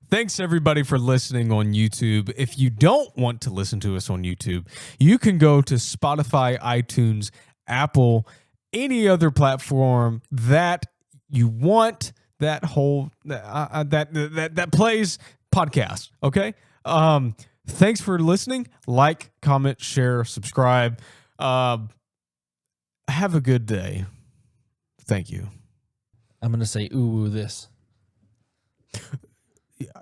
Thanks, everybody, for listening on YouTube. If you don't want to listen to us on YouTube, you can go to Spotify, iTunes, Apple, any other platform that you want that whole that plays podcast. Okay. Thanks for listening. Like, comment, share, subscribe. Have a good day. Thank you. I'm gonna say ooh this.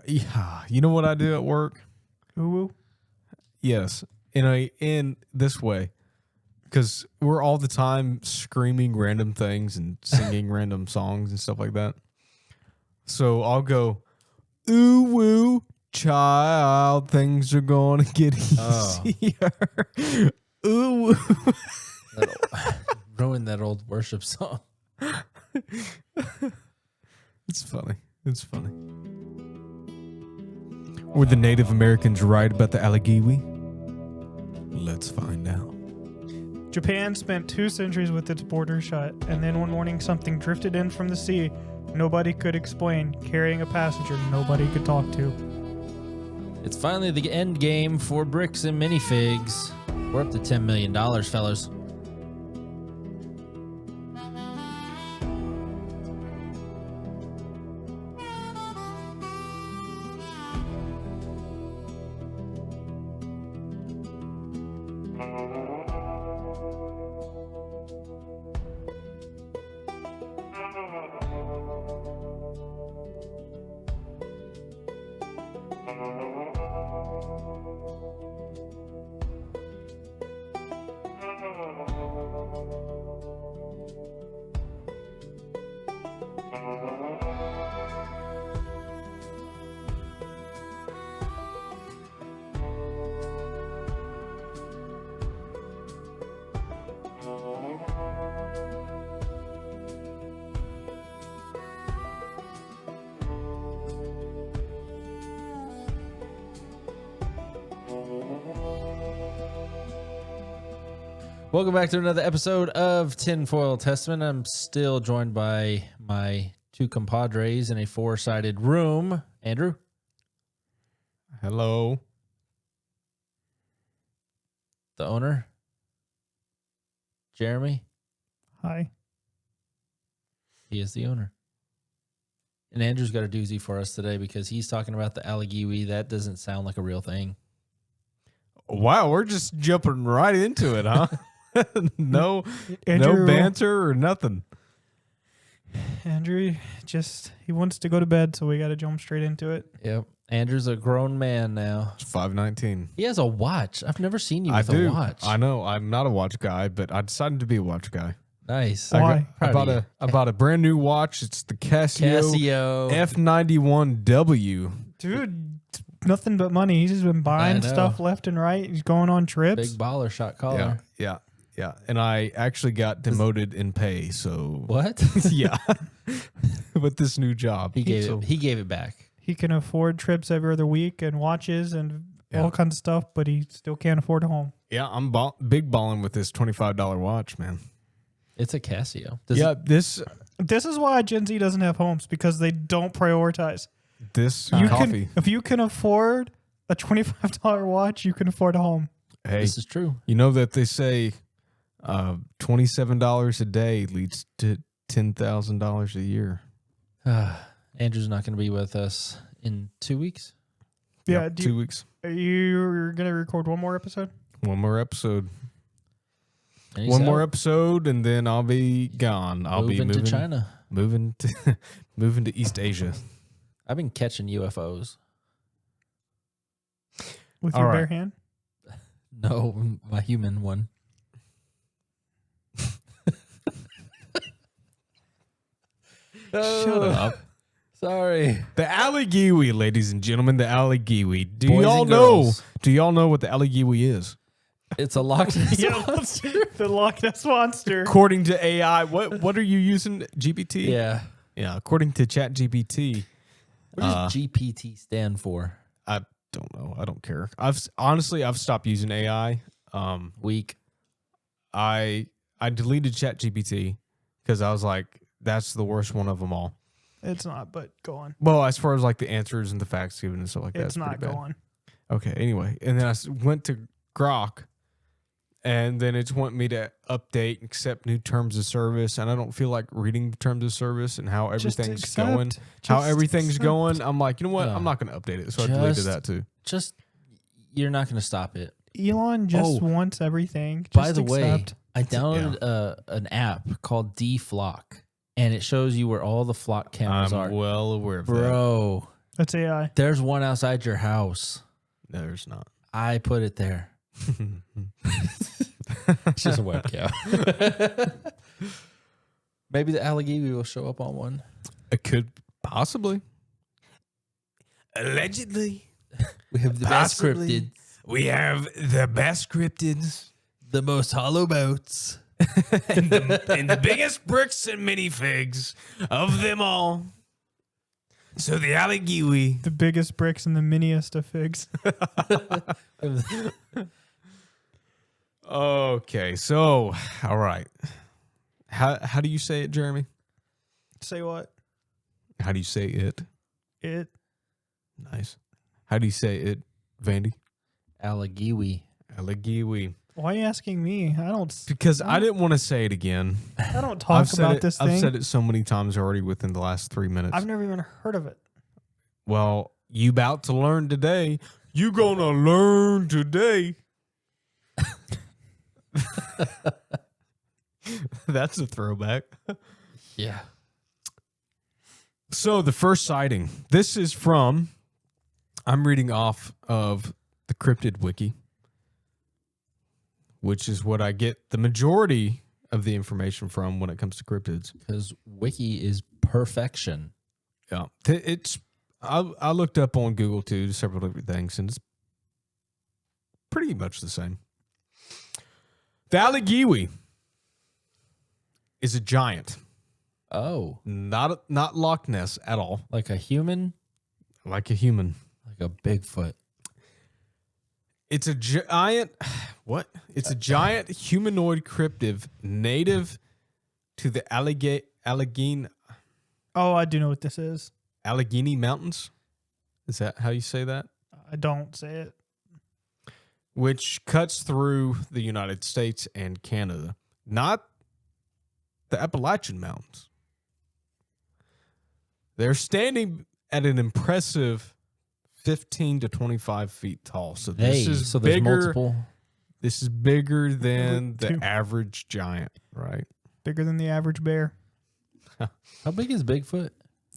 Yeah, you know what I do at work? Ooh. Yes, in this way, because we're all the time screaming random things and singing random songs and stuff like that. So I'll go, ooh woo, child, things are gonna get easier. Ooh woo. Ruin that old worship song. It's funny. It's funny. Were the Native Americans right about the Allegewi? Let's find out. Japan spent 2 centuries with its border shut, and then one morning something drifted in from the sea nobody could explain, carrying a passenger nobody could talk to. It's finally the end game for Bricks and Minifigs. We're up to $10 million, fellas. Welcome back to another episode of Tinfoil Testament. I'm still joined by my 2 compadres in a 4-sided room. Andrew. Hello. The owner. Jeremy. Hi. He is the owner. And Andrew's got a doozy for us today because he's talking about the Allegewi. That doesn't sound like a real thing. Wow, we're just jumping right into it, huh? No Andrew, banter or nothing. Andrew he wants to go to bed, so we got to jump straight into it. Yep. Andrew's a grown man now. It's 5:19. He has a watch. I've never seen you with a a watch. I know. I'm not a watch guy, but I decided to be a watch guy. Nice. Why? I bought a brand new watch. It's the Casio F91W. Dude, nothing but money. He's just been buying stuff left and right. He's going on trips. Big baller shot caller. Yeah. And I actually got demoted in pay. So What? Yeah, with this new job, He gave it back. He can afford trips every other week and watches and all kinds of stuff, but he still can't afford a home. Yeah, I'm big balling with this $25 watch, man. It's a Casio. This is why Gen Z doesn't have homes, because they don't prioritize. Coffee. If you can afford a $25 watch, you can afford a home. Hey, this is true. You know that they say $27 a day leads to $10,000 a year. Andrew's not going to be with us in 2 weeks. Yeah, Yep, 2 weeks. Are you going to record one more episode? One more episode. One more episode, and then I'll be gone. I'll be moving to China. Moving to East Asia. I've been catching UFOs. With your bare hand? No, my human one. Shut up. Sorry. The Allegewi, ladies and gentlemen, the Allegewi. Do Boys y'all and know? girls. Do y'all know what the Allegewi is? It's a Loch Ness monster. The Loch Ness monster. According to AI, what are you using? GPT? Yeah. Yeah. According to ChatGPT. What does GPT stand for? I don't know. I don't care. I've stopped using AI. Weak. I deleted ChatGPT because I was like, that's the worst one of them all. It's not, but go on. Well, as far as like the answers and the facts given and stuff like that, It's not, pretty go bad. on. Okay, anyway. And then went to Grok, and then it's want me to update and accept new terms of service, and I don't feel like reading the terms of service and how Just everything's accept. going. How Just everything's accept. going. I'm like, you know what? Yeah. I'm not going to update it, so I deleted Just- that too. Just you're not going to stop it. Elon just Oh. wants everything. Just By the way, accept. I downloaded an app called D-Flock, and it shows you where all the flock cameras I'm are. well aware of Bro, That's AI. there's one outside your house. that. No, there's not. I put it there. It's just a webcam. Maybe the Allegewi will show up on one. It could possibly. Allegedly. We have the best cryptid, We have the best cryptids the most hollow boats. and the biggest bricks and minifigs of them all. So the Allegewi. The biggest bricks and the miniest of figs. Okay, so all right. How do you say it, Jeremy? Say what? How do you say it? It. Nice. How do you say it, Vandy? Allegewi. Allegewi. Why are you asking me? I don't. Because I didn't want to say it again. I don't talk about this thing. I've said it so many times already within the last 3 minutes. I've never even heard of it. Well, you about to learn today. You gonna learn today. That's a throwback. Yeah. So the first sighting. This is from, I'm reading off of the Cryptid Wiki, which is what I get the majority of the information from when it comes to cryptids. Because Wiki is perfection. Yeah, it's. I looked up on Google too, several different things, and it's pretty much the same. The Allegewi is a giant, Oh, not Loch Ness at all, like a human, like a human. like a Bigfoot. It's a giant. What? It's a giant humanoid cryptid native to the Allegheny Oh, I do know what this is. Mountains. Is that how you say that? I don't say it. Which cuts through the United States and Canada, not the Appalachian Mountains. They're standing at an impressive 15 to 25 feet tall. So this is so there's bigger. multiple. This is bigger than the Two. average giant, right? Bigger than the average bear. How big is Bigfoot?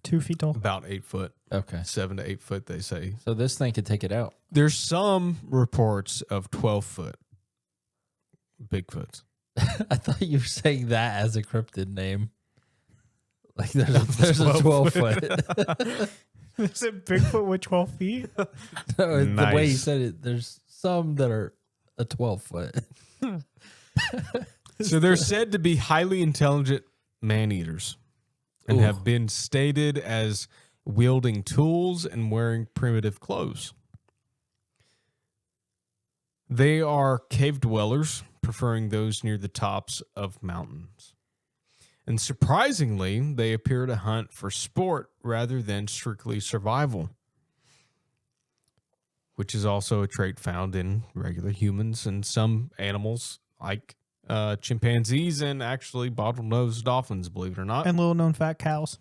2 feet tall. About 8 foot, Okay. 7 to 8 foot, they say. So this thing could take it out. There's some reports of 12 foot Bigfoots. I thought you were saying that as a cryptid name. Like there's a 12 foot. Is it Bigfoot with 12 feet? No, the way you Nice. said it, there's some that are a 12 foot. So they're said to be highly intelligent man-eaters and Ooh. have been stated as wielding tools and wearing primitive clothes. They are cave dwellers, preferring those near the tops of mountains. And surprisingly, they appear to hunt for sport rather than strictly survival, which is also a trait found in regular humans and some animals like chimpanzees and actually bottlenose dolphins, believe it or not. And little known fat cows.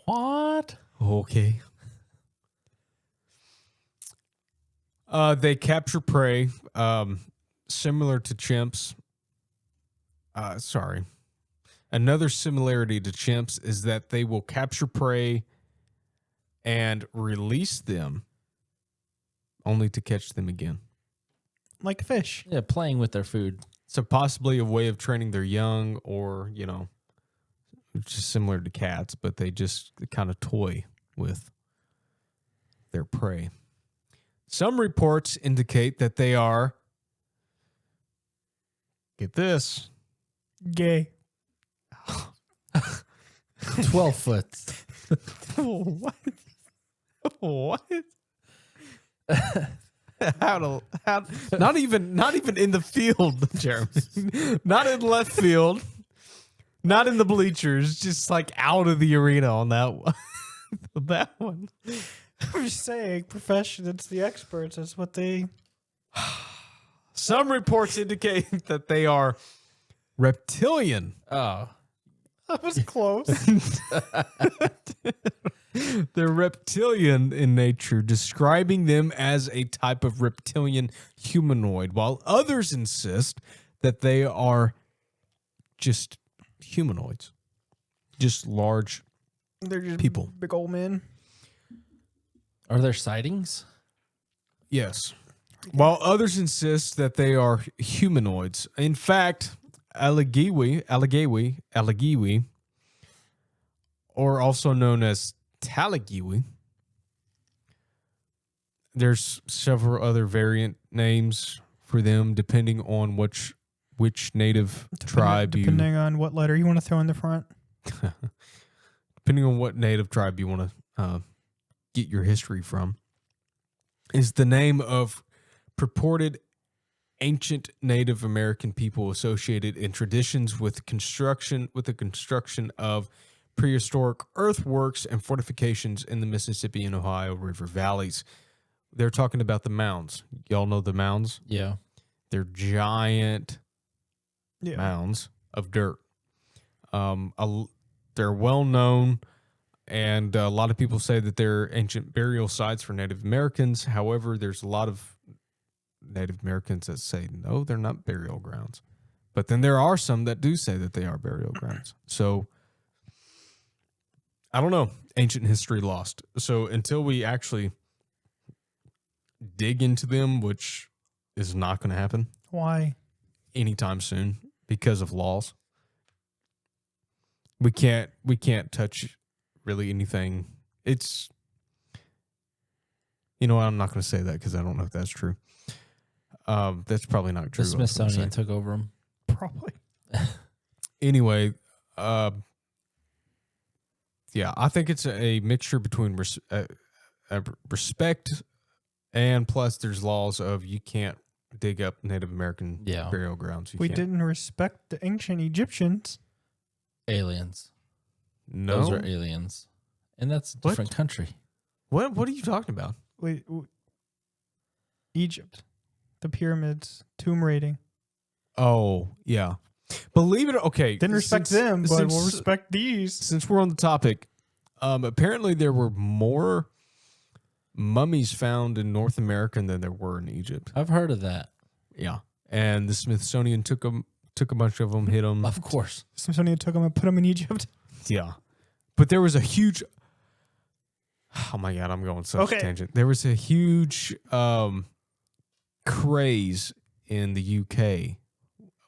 What? Okay. They capture prey similar to chimps. Sorry. Another similarity to chimps is that they will capture prey and release them only to catch them again. Like a fish. Yeah, playing with their food. So possibly a way of training their young, or, you know, just similar to cats, but they just kind of toy with their prey. Some reports indicate that they are, get this, Gay. 12 foot. what? What? how not even in the field, Jeremy. Not in left field. Not in the bleachers, just like out of the arena on that one. That one. I'm just saying, profession, it's the experts. That's what they... Some reports indicate that they are reptilian. Oh, That was close. They're reptilian in nature, describing them as a type of reptilian humanoid, while others insist that they are just humanoids, just large They're just people. big old men. are there sightings? Yes. While others insist that they are humanoids. In fact, Allegewi, or also known as Talagewi. There's several other variant names for them depending on which native tribe Depending on what letter you want to throw in the front. depending on what native tribe you want to get your history from, is the name of purported ancient Native American people associated in traditions with the construction of prehistoric earthworks and fortifications in the Mississippi and Ohio River valleys. They're talking about the mounds. Y'all know the mounds? Yeah. They're giant Yeah. mounds of dirt. They're well known, and a lot of people say that they're ancient burial sites for Native Americans. However, there's a lot of Native Americans that say, no, they're not burial grounds. But then there are some that do say that they are burial grounds. So, I don't know. Ancient history lost. So, until we actually dig into them, which is not going to happen Why? anytime soon because of laws, we can't touch really anything. It's, you know what, I'm not going to say that because I don't know if that's true. That's probably not true. The Smithsonian took over them. Probably. Anyway, yeah, I think it's a mixture between respect and plus there's laws of you can't dig up Native American burial grounds. We didn't respect the ancient Egyptians. Aliens. No. Those are aliens. And that's a What? different country. What are you talking about? Wait, Egypt. The pyramids. Tomb raiding. Oh, yeah. Believe it or okay. Didn't respect them, but we'll respect these. Since we're on the topic, apparently there were more mummies found in North America than there were in Egypt. I've heard of that. Yeah. And the Smithsonian took a bunch of them, hit them. Of course. Smithsonian took them and put them in Egypt. Yeah. But there was a huge, oh my God, I'm going such a tangent. There was a huge craze in the UK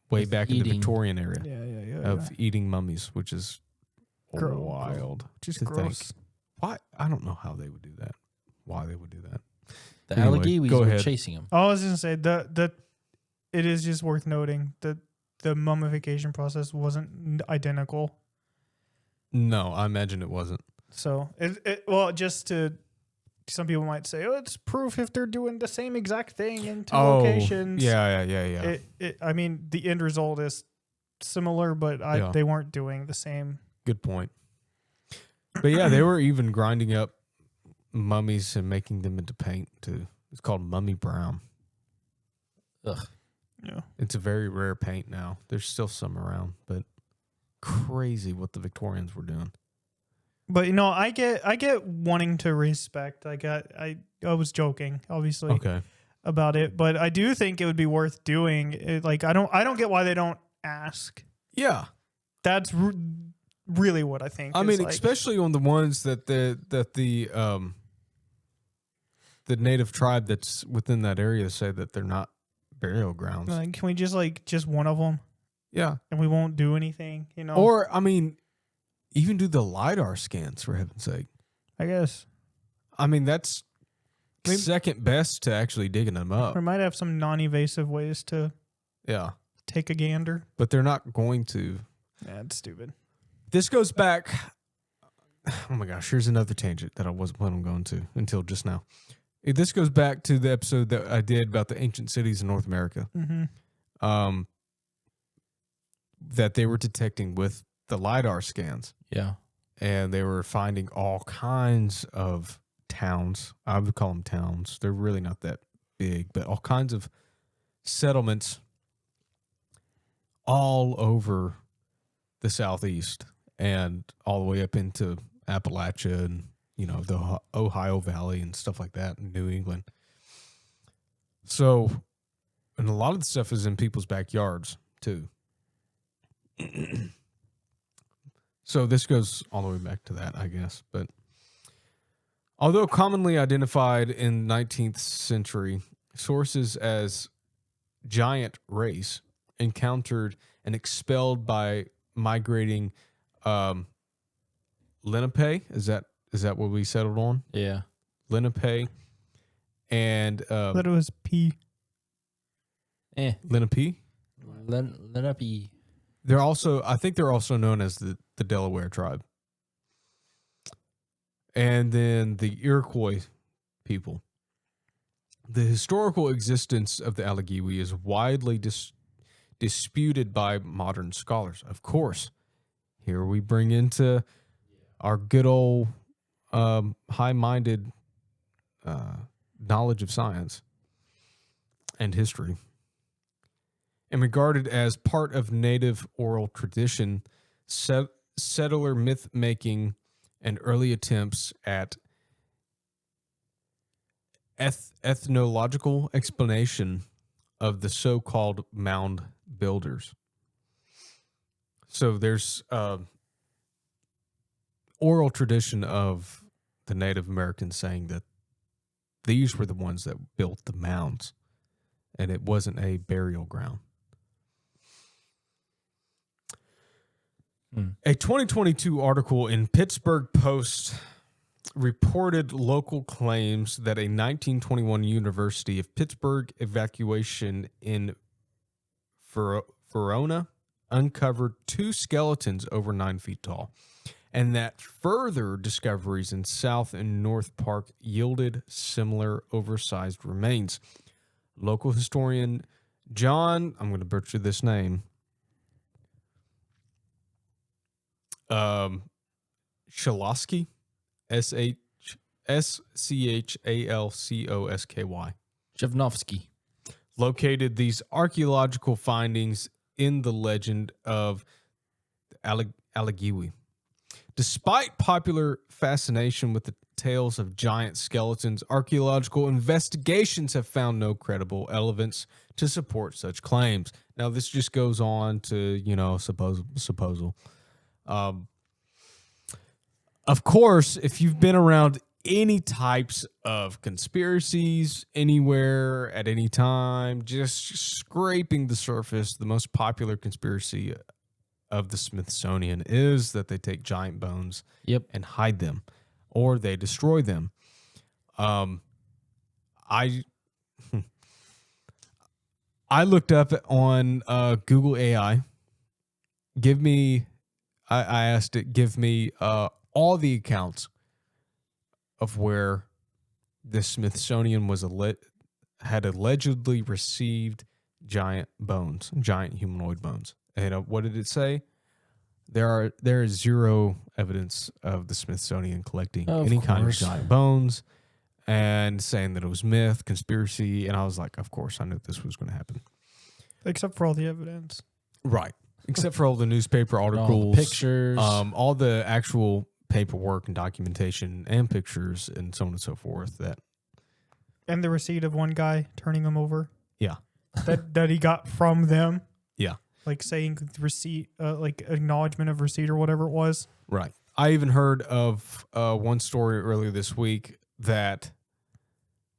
way back in the Victorian era of eating mummies, which is wild. Just gross. Why? I don't know how they would do that. Why they would do that. The Anyway, Allegewi go were ahead. chasing him. I was going to say that it is just worth noting that the mummification process wasn't identical. No, I imagine it wasn't. So, some people might say, oh, it's proof if they're doing the same exact thing in two locations. Yeah. I mean, the end result is similar, but they weren't doing the same. Good point. But yeah, they were even grinding up mummies and making them into paint too. It's called mummy brown. Ugh. Yeah. It's a very rare paint now. There's still some around, but crazy what the Victorians were doing. But I get wanting to respect. I was joking, obviously, about it, but I do think it would be worth doing. Like I don't get why they don't ask. Yeah, that's really what I think. I mean, especially on the ones that the native tribe that's within that area say that they're not burial grounds. Like, can we just one of them? Yeah, and we won't do anything, Or I mean, even do the LiDAR scans for heaven's sake. I guess. I mean, that's second best to actually digging them up. We might have some non-evasive ways to take a gander. But they're not going to. Yeah, it's stupid. This goes back. Oh my gosh, here's another tangent that I wasn't planning on going to until just now. This goes back to the episode that I did about the ancient cities in North America. Mm-hmm. That they were detecting with the LiDAR scans. Yeah. And they were finding all kinds of towns. I would call them towns. They're really not that big, but all kinds of settlements all over the southeast and all the way up into Appalachia and, the Ohio Valley and stuff like that in New England. So, and a lot of the stuff is in people's backyards too. So this goes all the way back to that, I guess. But although commonly identified in 19th century, sources as giant race encountered and expelled by migrating Lenape. Is that what we settled on? Yeah. Lenape and But it was P. Lenape. Lenape. I think they're also known as the Delaware tribe. And then the Iroquois people. The historical existence of the Allegewi is widely disputed by modern scholars. Of course, here we bring into our good old high-minded knowledge of science and history. And regarded as part of native oral tradition, settler myth-making, and early attempts at ethnological explanation of the so-called mound builders. So there's oral tradition of the Native Americans saying that these were the ones that built the mounds, and it wasn't a burial ground. A 2022 article in Pittsburgh Post reported local claims that a 1921 University of Pittsburgh evacuation in Verona uncovered 2 skeletons over 9 feet tall, and that further discoveries in South and North Park yielded similar oversized remains. Local historian John, I'm going to butcher this name, Chalosky, Schchalcosky, Jevnovsky. located these archaeological findings in the legend of Allegewi. Despite popular fascination with the tales of giant skeletons, archaeological investigations have found no credible evidence to support such claims. Now, this just goes on to, supposal. Of course, if you've been around any types of conspiracies anywhere at any time, just scraping the surface, the most popular conspiracy of the Smithsonian is that they take giant bones and hide them, or they destroy them. I looked up on Google AI. I asked it, give me all the accounts of where the Smithsonian had allegedly received giant humanoid bones. And what did it say? There is zero evidence of the Smithsonian collecting kind of giant bones, and saying that it was myth, conspiracy. And I was like, of course, I knew this was going to happen. Except for all the evidence. Right. Except for all the newspaper articles, all the pictures, all the actual paperwork and documentation and pictures and so on and so forth. And the receipt of one guy turning them over. Yeah. That he got from them. Yeah. Like saying receipt, like acknowledgement of receipt or whatever it was. Right. I even heard of one story earlier this week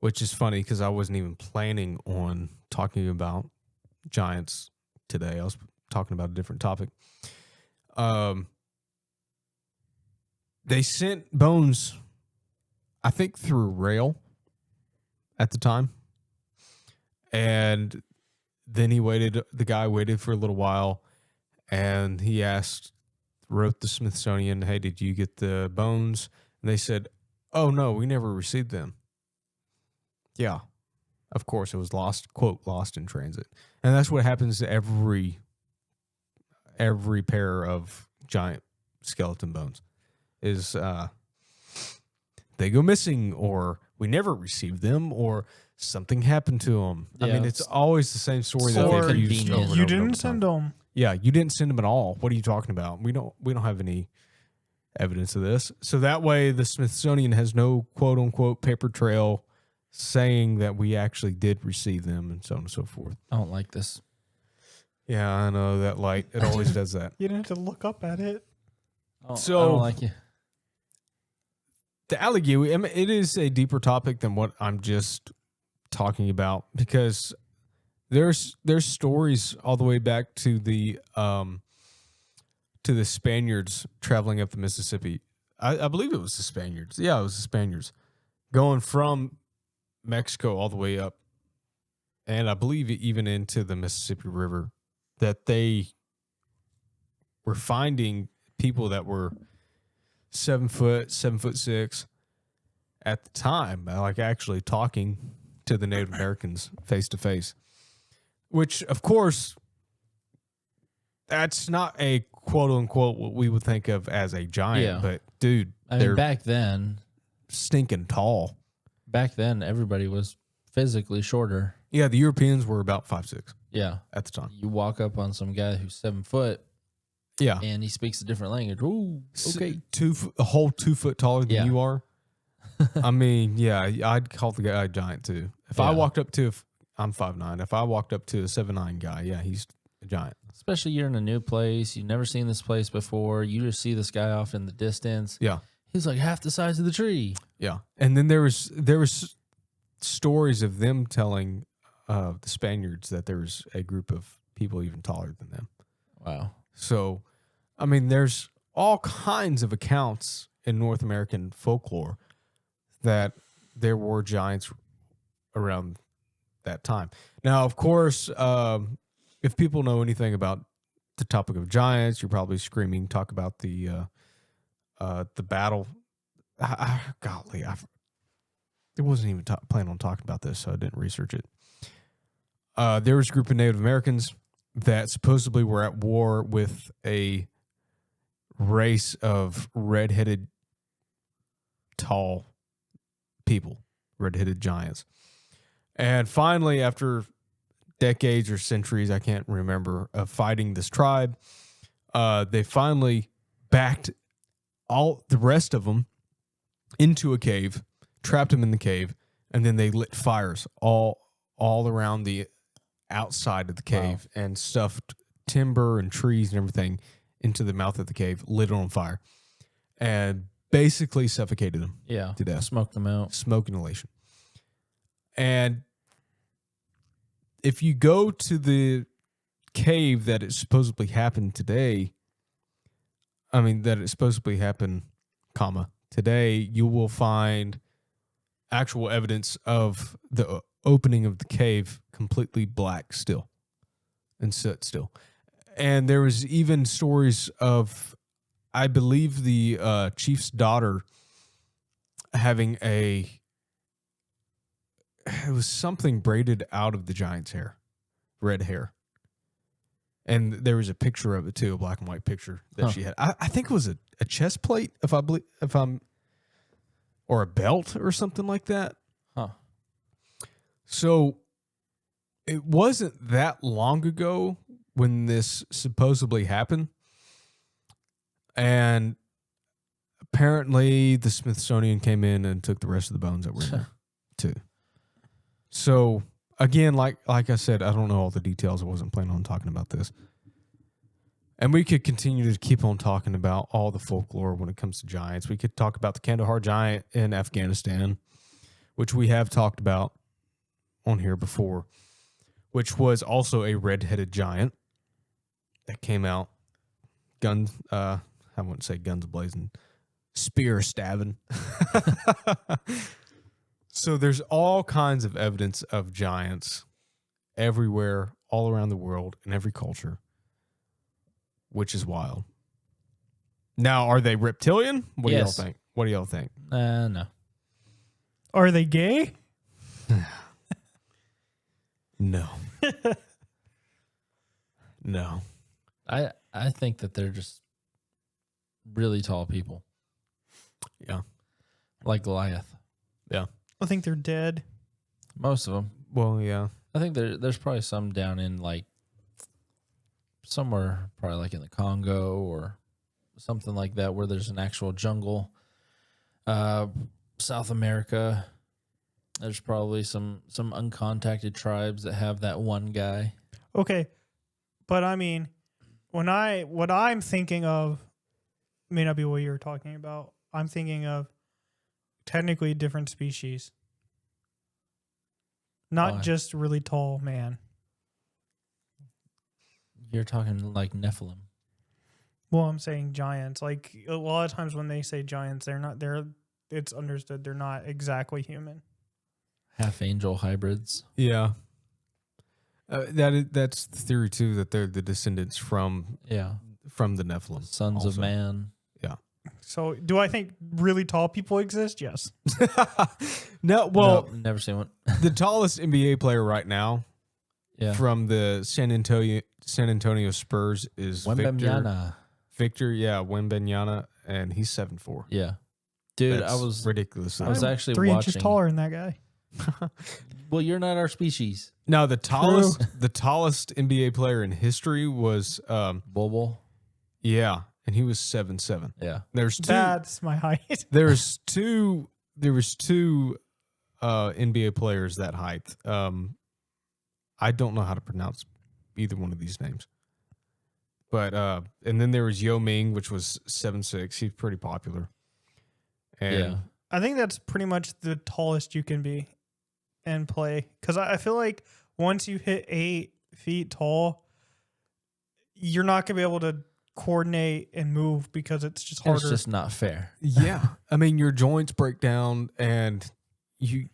which is funny because I wasn't even planning on talking about giants today. I was talking about a different topic. They sent bones, I think, through rail at the time. And then the guy waited for a little while, and he wrote the Smithsonian, hey, did you get the bones? And they said, oh, no, we never received them. Yeah, of course, it was lost, quote, lost in transit. And that's what happens to every pair of, giant skeleton bones is they go missing, or we never received them, or something happened to them. I Yeah. mean, it's always the same story that Or they've used convenient. over and You over and over didn't send time. them. Yeah, you didn't send them at all. What are you talking about? We don't have any evidence of this. So that way the Smithsonian has no quote unquote paper trail saying that we actually did receive them, and so on and so forth. I don't like this. Yeah, I know that light. It always does that. You didn't have to look up at it. I So- don't like you. The Allegewi, I mean, it is a deeper topic than what I'm just talking about, because there's stories all the way back to the Spaniards traveling up the Mississippi. I believe it was the Spaniards. Yeah, it was the Spaniards going from Mexico all the way up, and I believe even into the Mississippi River, that they were finding people that were 7 foot, 7'6" at the time, like actually talking to the Native Americans face to face, which of course, that's not a quote unquote what we would think of as a giant, Yeah. but dude, I they're mean, back then, stinking tall. everybody was physically shorter. Yeah, the Europeans were about 5'6" Yeah. at the time. You walk up on some guy who's 7 foot Yeah. and he speaks a different language. Ooh, okay. A whole 2 foot taller than Yeah. you are. I mean, yeah, I'd call the guy a giant too. If I Yeah. walked up to, I'm 5'9", if I walked up to a 7'9" guy, yeah, he's a giant. Especially you're in a new place. You've never seen this place before. You just see this guy off in the distance. Yeah. He's like half the size of the tree. Yeah. And then there was stories of them telling the Spaniards that there was a group of people even taller than them. Wow. So, I mean, there's all kinds of accounts in North American folklore that there were giants around that time. Now, of course, if people know anything about the topic of giants, you're probably screaming, talk about the battle. Golly, I wasn't even planning on talking about this, so I didn't research it. There was a group of Native Americans that supposedly were at war with a race of red-headed, tall people, red-headed giants. And finally, after decades or centuries, I can't remember, of fighting this tribe, they finally backed all the rest of them into a cave, trapped them in the cave, and then they lit fires all around the outside of the cave and stuffed timber and trees and everything into the mouth of the cave, lit it on fire, and basically suffocated them Yeah. to death. Smoke them out. Smoke inhalation. And if you go to the cave that it supposedly happened today, today, you will find actual evidence of the opening of the cave completely black still and soot still. And there was even stories of, I believe, the chief's daughter having it was something braided out of the giant's hair, red hair. And there was a picture of it too, a black and white picture that she had. I think it was a chest plate, or a belt or something like that. Huh. So it wasn't that long ago when this supposedly happened. And apparently the Smithsonian came in and took the rest of the bones that were in there too. So again, like I said, I don't know all the details. I wasn't planning on talking about this. And we could continue to keep on talking about all the folklore when it comes to giants. We could talk about the Kandahar giant in Afghanistan, which we have talked about on here before, which was also a red-headed giant that came out, I wouldn't say guns blazing, spear stabbing. So there's all kinds of evidence of giants everywhere, all around the world, in every culture, which is wild. Now, are they reptilian? What do y'all Yes. think? What do y'all think? No. Are they gay? No. No. I think that they're just really tall people. Yeah. Like Goliath. Yeah. I think they're dead. Most of them. Well, yeah. I think there's probably some down in like somewhere, probably like in the Congo or something like that, where there's an actual jungle. South America, there's probably some uncontacted tribes that have that one guy. Okay, but I mean, what I'm thinking of may not be what you're talking about. I'm thinking of technically different species, not Why? just really tall man. You're talking like Nephilim. Well, I'm saying giants. Like a lot of times when they say giants, it's understood they're not exactly human. Half angel hybrids. Yeah. That's the theory too, that they're the descendants from Yeah. the Nephilim. Sons of also. man. Yeah. So, do I think really tall people exist? Yes. No, well, No, never seen one. the tallest NBA player right now Yeah. from the San Antonio Spurs is Wembanyama. Victor, Wembanyama, and he's 7'4". Yeah. Dude, That's I was ridiculous. I was actually 3 watching. inches taller than that guy. Well, you're not our species. No, the tallest NBA player in history was Bobo. yeah, and he was 7'7". Yeah. There's two. That's my height. There was two NBA players that height. I don't know how to pronounce either one of these names. But and then there was Yao Ming, which was 7'6". He's pretty popular. And Yeah. I think that's pretty much the tallest you can be and play. Because I feel like once you hit 8 feet tall, you're not going to be able to coordinate and move because it's just harder. It's just not fair. yeah, I mean your joints break down, and you.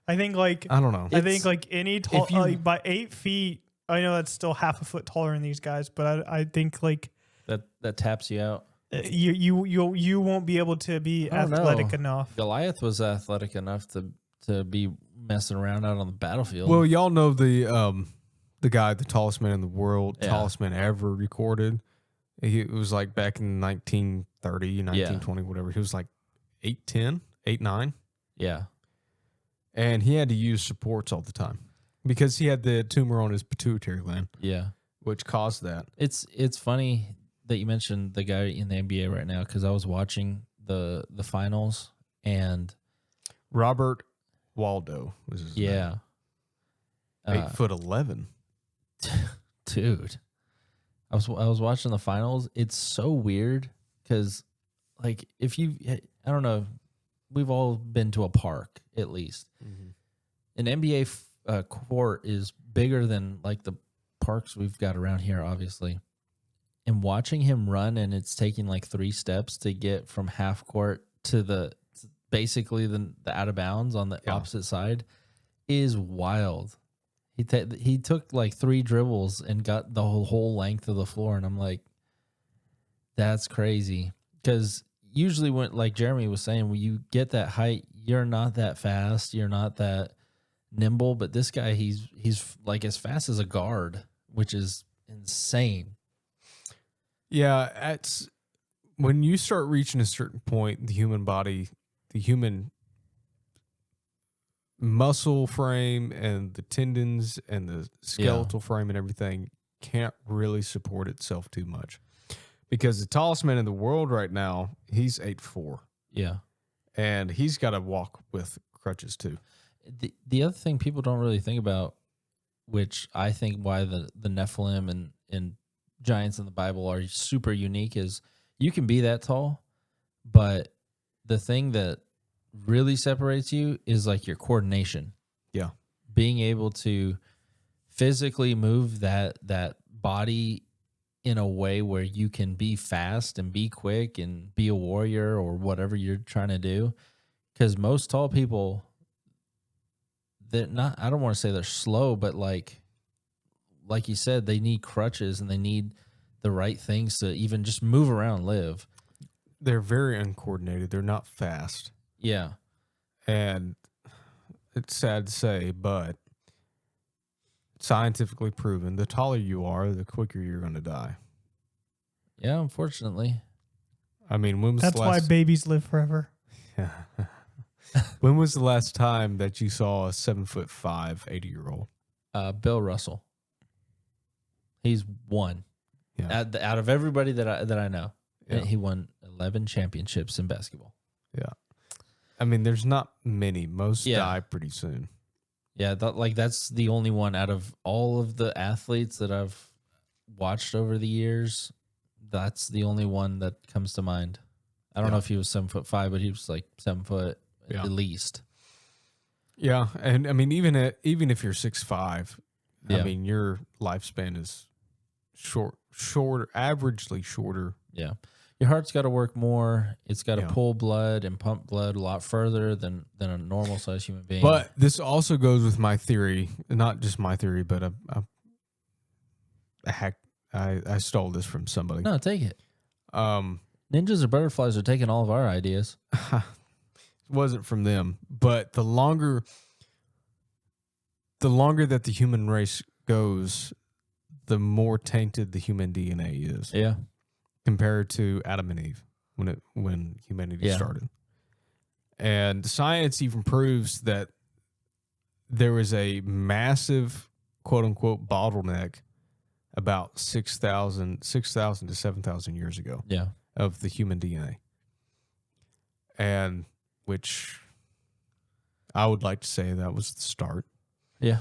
I think like I don't know. I think like any tall if you- by 8 feet. I know that's still half a foot taller than these guys, but I think like That taps you out. you won't be able to be I don't athletic know. enough. Goliath was athletic enough to be messing around out on the battlefield. Well, y'all know the guy, the tallest man in the world, Yeah. tallest man ever recorded. It was like back in 1930, 1920, whatever. He was like 8'10", 8'9", yeah. and he had to use supports all the time because he had the tumor on his pituitary gland, Yeah. which caused that. It's funny that you mentioned the guy in the NBA right now, because I was watching the finals, and Robert Waldo was his name. 8'11". Dude, I was watching the finals. It's so weird because, like, I don't know, we've all been to a park at least. An NBA court is bigger than like the parks we've got around here, obviously. And watching him run, and it's taking like 3 steps to get from half court to basically the out of bounds on the opposite side, is wild. He took like 3 dribbles and got the whole length of the floor, and I'm like, that's crazy. Because usually when, like Jeremy was saying, when you get that height, you're not that fast, you're not that nimble. But this guy, he's like as fast as a guard, which is insane. Yeah, it's when you start reaching a certain point, the human body, the human muscle frame and the tendons and the skeletal frame and everything can't really support itself too much. Because the tallest man in the world right now, he's 8'4". Yeah. And he's got to walk with crutches too. The other thing people don't really think about, which I think why the Nephilim and giants in the Bible are super unique, is you can be that tall, but the thing that really separates you is like your coordination. Yeah. Being able to physically move that body in a way where you can be fast and be quick and be a warrior or whatever you're trying to do. Because most tall people, they're not, I don't want to say they're slow, but like you said, they need crutches and they need the right things to even just move around and live. They're very uncoordinated. They're not fast. Yeah. And it's sad to say, but scientifically proven, the taller you are, the quicker you're going to die. Yeah, unfortunately. I mean, when was That's the why last? babies live forever. When was the last time that you saw a 7'5", 80-year-old? Bill Russell. He's won. Yeah. Out of everybody that I know, Yeah. he won 11 championships in basketball. Yeah. I mean, there's not many. Most Yeah. die pretty soon. Yeah, that's the only one out of all of the athletes that I've watched over the years. That's the only one that comes to mind. I don't know if he was 7'5", but he was like 7 foot at least. Yeah, and I mean, even if you're 6'5", Yeah. I mean, your lifespan is shorter, averagely shorter. Yeah. Your heart's got to work more. It's got to Yeah. pull blood and pump blood a lot further than a normal sized human being. But this also goes with my theory, not just my theory, but I stole this from somebody. No, take it. Um, Ninjas or butterflies are taking all of our ideas. it wasn't from them, but the longer that the human race goes, the more tainted the human DNA is. Yeah. Compared to Adam and Eve when humanity started. And science even proves that there was a massive quote unquote bottleneck about 6,000 to 7,000 years ago of the human DNA. And which I would like to say that was the start. Yeah.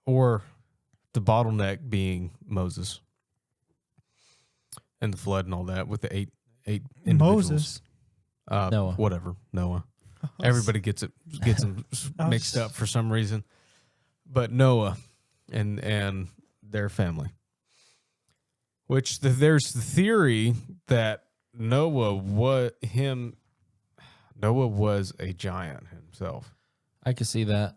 Or the bottleneck being Moses. And the flood and all that with the eight individuals. Moses. Noah. Whatever. Noah. Everybody gets them mixed up for some reason. But Noah and their family. Which there's the theory that Noah was a giant himself. I could see that.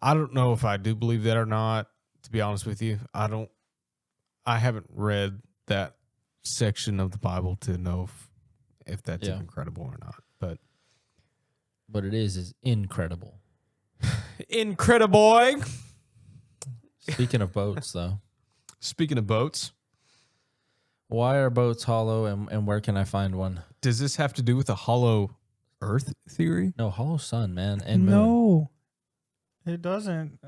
I don't know if I do believe that or not, to be honest with you. I haven't read that section of the Bible to know if that's even credible or not. But what it is incredible. Incredible. Speaking of boats, though. Speaking of boats. Why are boats hollow and where can I find one? Does this have to do with the hollow earth theory? No, hollow sun, man, and moon. No, it doesn't.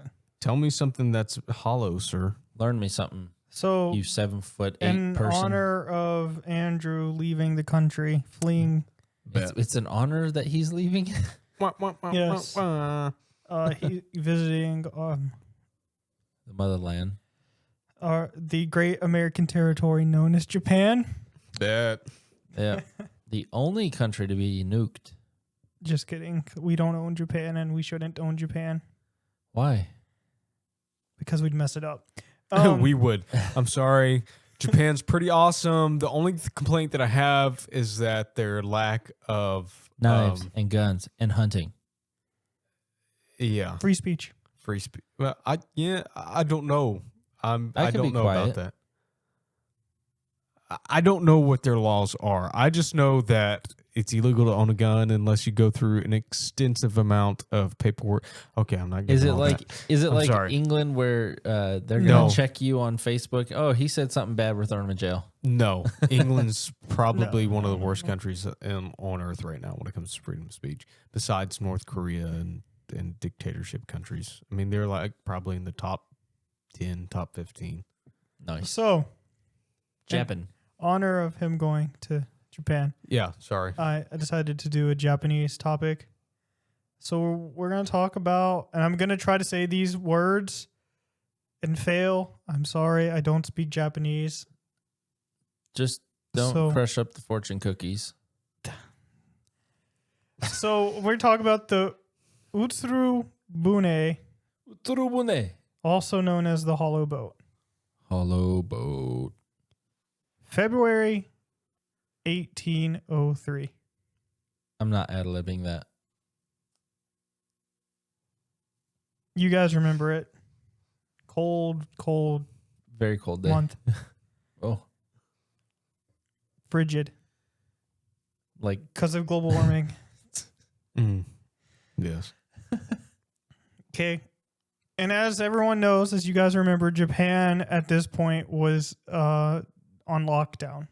Tell me something that's hollow, sir. Learn me something. So, you 7'8" in person. honor of Andrew leaving the country, fleeing. It's an honor that he's leaving. Yes. He visiting The motherland. the great American territory known as Japan. That. Yeah. The only country to be nuked. Just kidding. We don't own Japan, and we shouldn't own Japan Why? because we'd mess it up. We would. I'm sorry. Japan's pretty awesome. The only complaint that I have is that their lack of Knives and guns and hunting. Yeah. Free speech. Free speech. Well, I don't know. I can don't be know quiet. about that. I don't know what their laws are. I just know that it's illegal to own a gun unless you go through an extensive amount of paperwork. Okay, I'm not. Is it all like that. is it I'm like sorry. England where they're gonna No. check you on Facebook? Oh, he said something bad. We're throwing him in jail. No, England's probably No. one of the worst countries on earth right now when it comes to freedom of speech, besides North Korea and dictatorship countries. I mean, they're like probably in the top 10, top 15. Nice. So, Japan. honor of him going to Japan, Yeah, sorry. I decided to do a Japanese topic. So we're going to talk about, and I'm going to try to say these words and fail. I'm sorry, I don't speak Japanese. Just don't crush up the fortune cookies. So we're talking about the Utsuro-Bune, Utsuro-Bune. also known as the hollow boat. Hollow boat. February 1803. I'm not ad-libbing that. You guys remember it. Cold Very cold day. month. Oh, Frigid like because of global warming. Yes. Okay. And as everyone knows, as you guys remember, Japan at this point was on lockdown.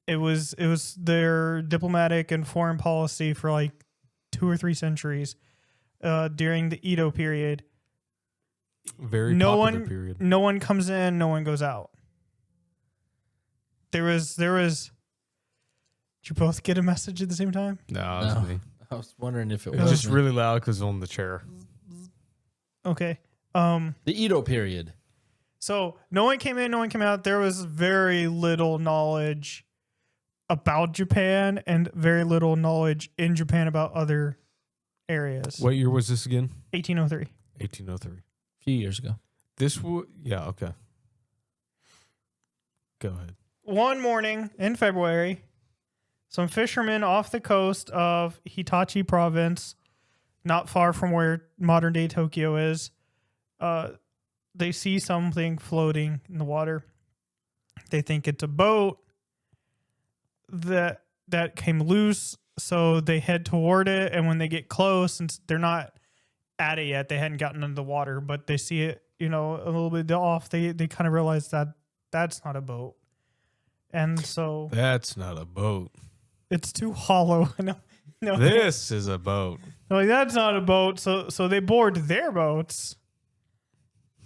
It was their diplomatic and foreign policy for like 2 or 3 centuries during the Edo period. Very popular period. No one comes in, no one goes out. There was. Did you both get a message at the same time? No, it was me. I was wondering if it It was just really loud because on the chair. Okay. the Edo period. So no one came in, no one came out. There was very little knowledge about Japan and very little knowledge in Japan about other areas. What year was this again? 1803. 1803. A few years ago. This would, yeah, okay. Go ahead. One morning in February, some fishermen off the coast of Hitachi province, not far from where modern day Tokyo is, they see something floating in the water. They think it's a boat that came loose, so they head toward it. And when they get close, since they're not at it yet, they hadn't gotten into the water, but they see it, a little bit off. They kind of realize that that's not a boat, and so That's not a boat. it's too hollow. No, This is a boat. like that's not a boat. So they board their boats,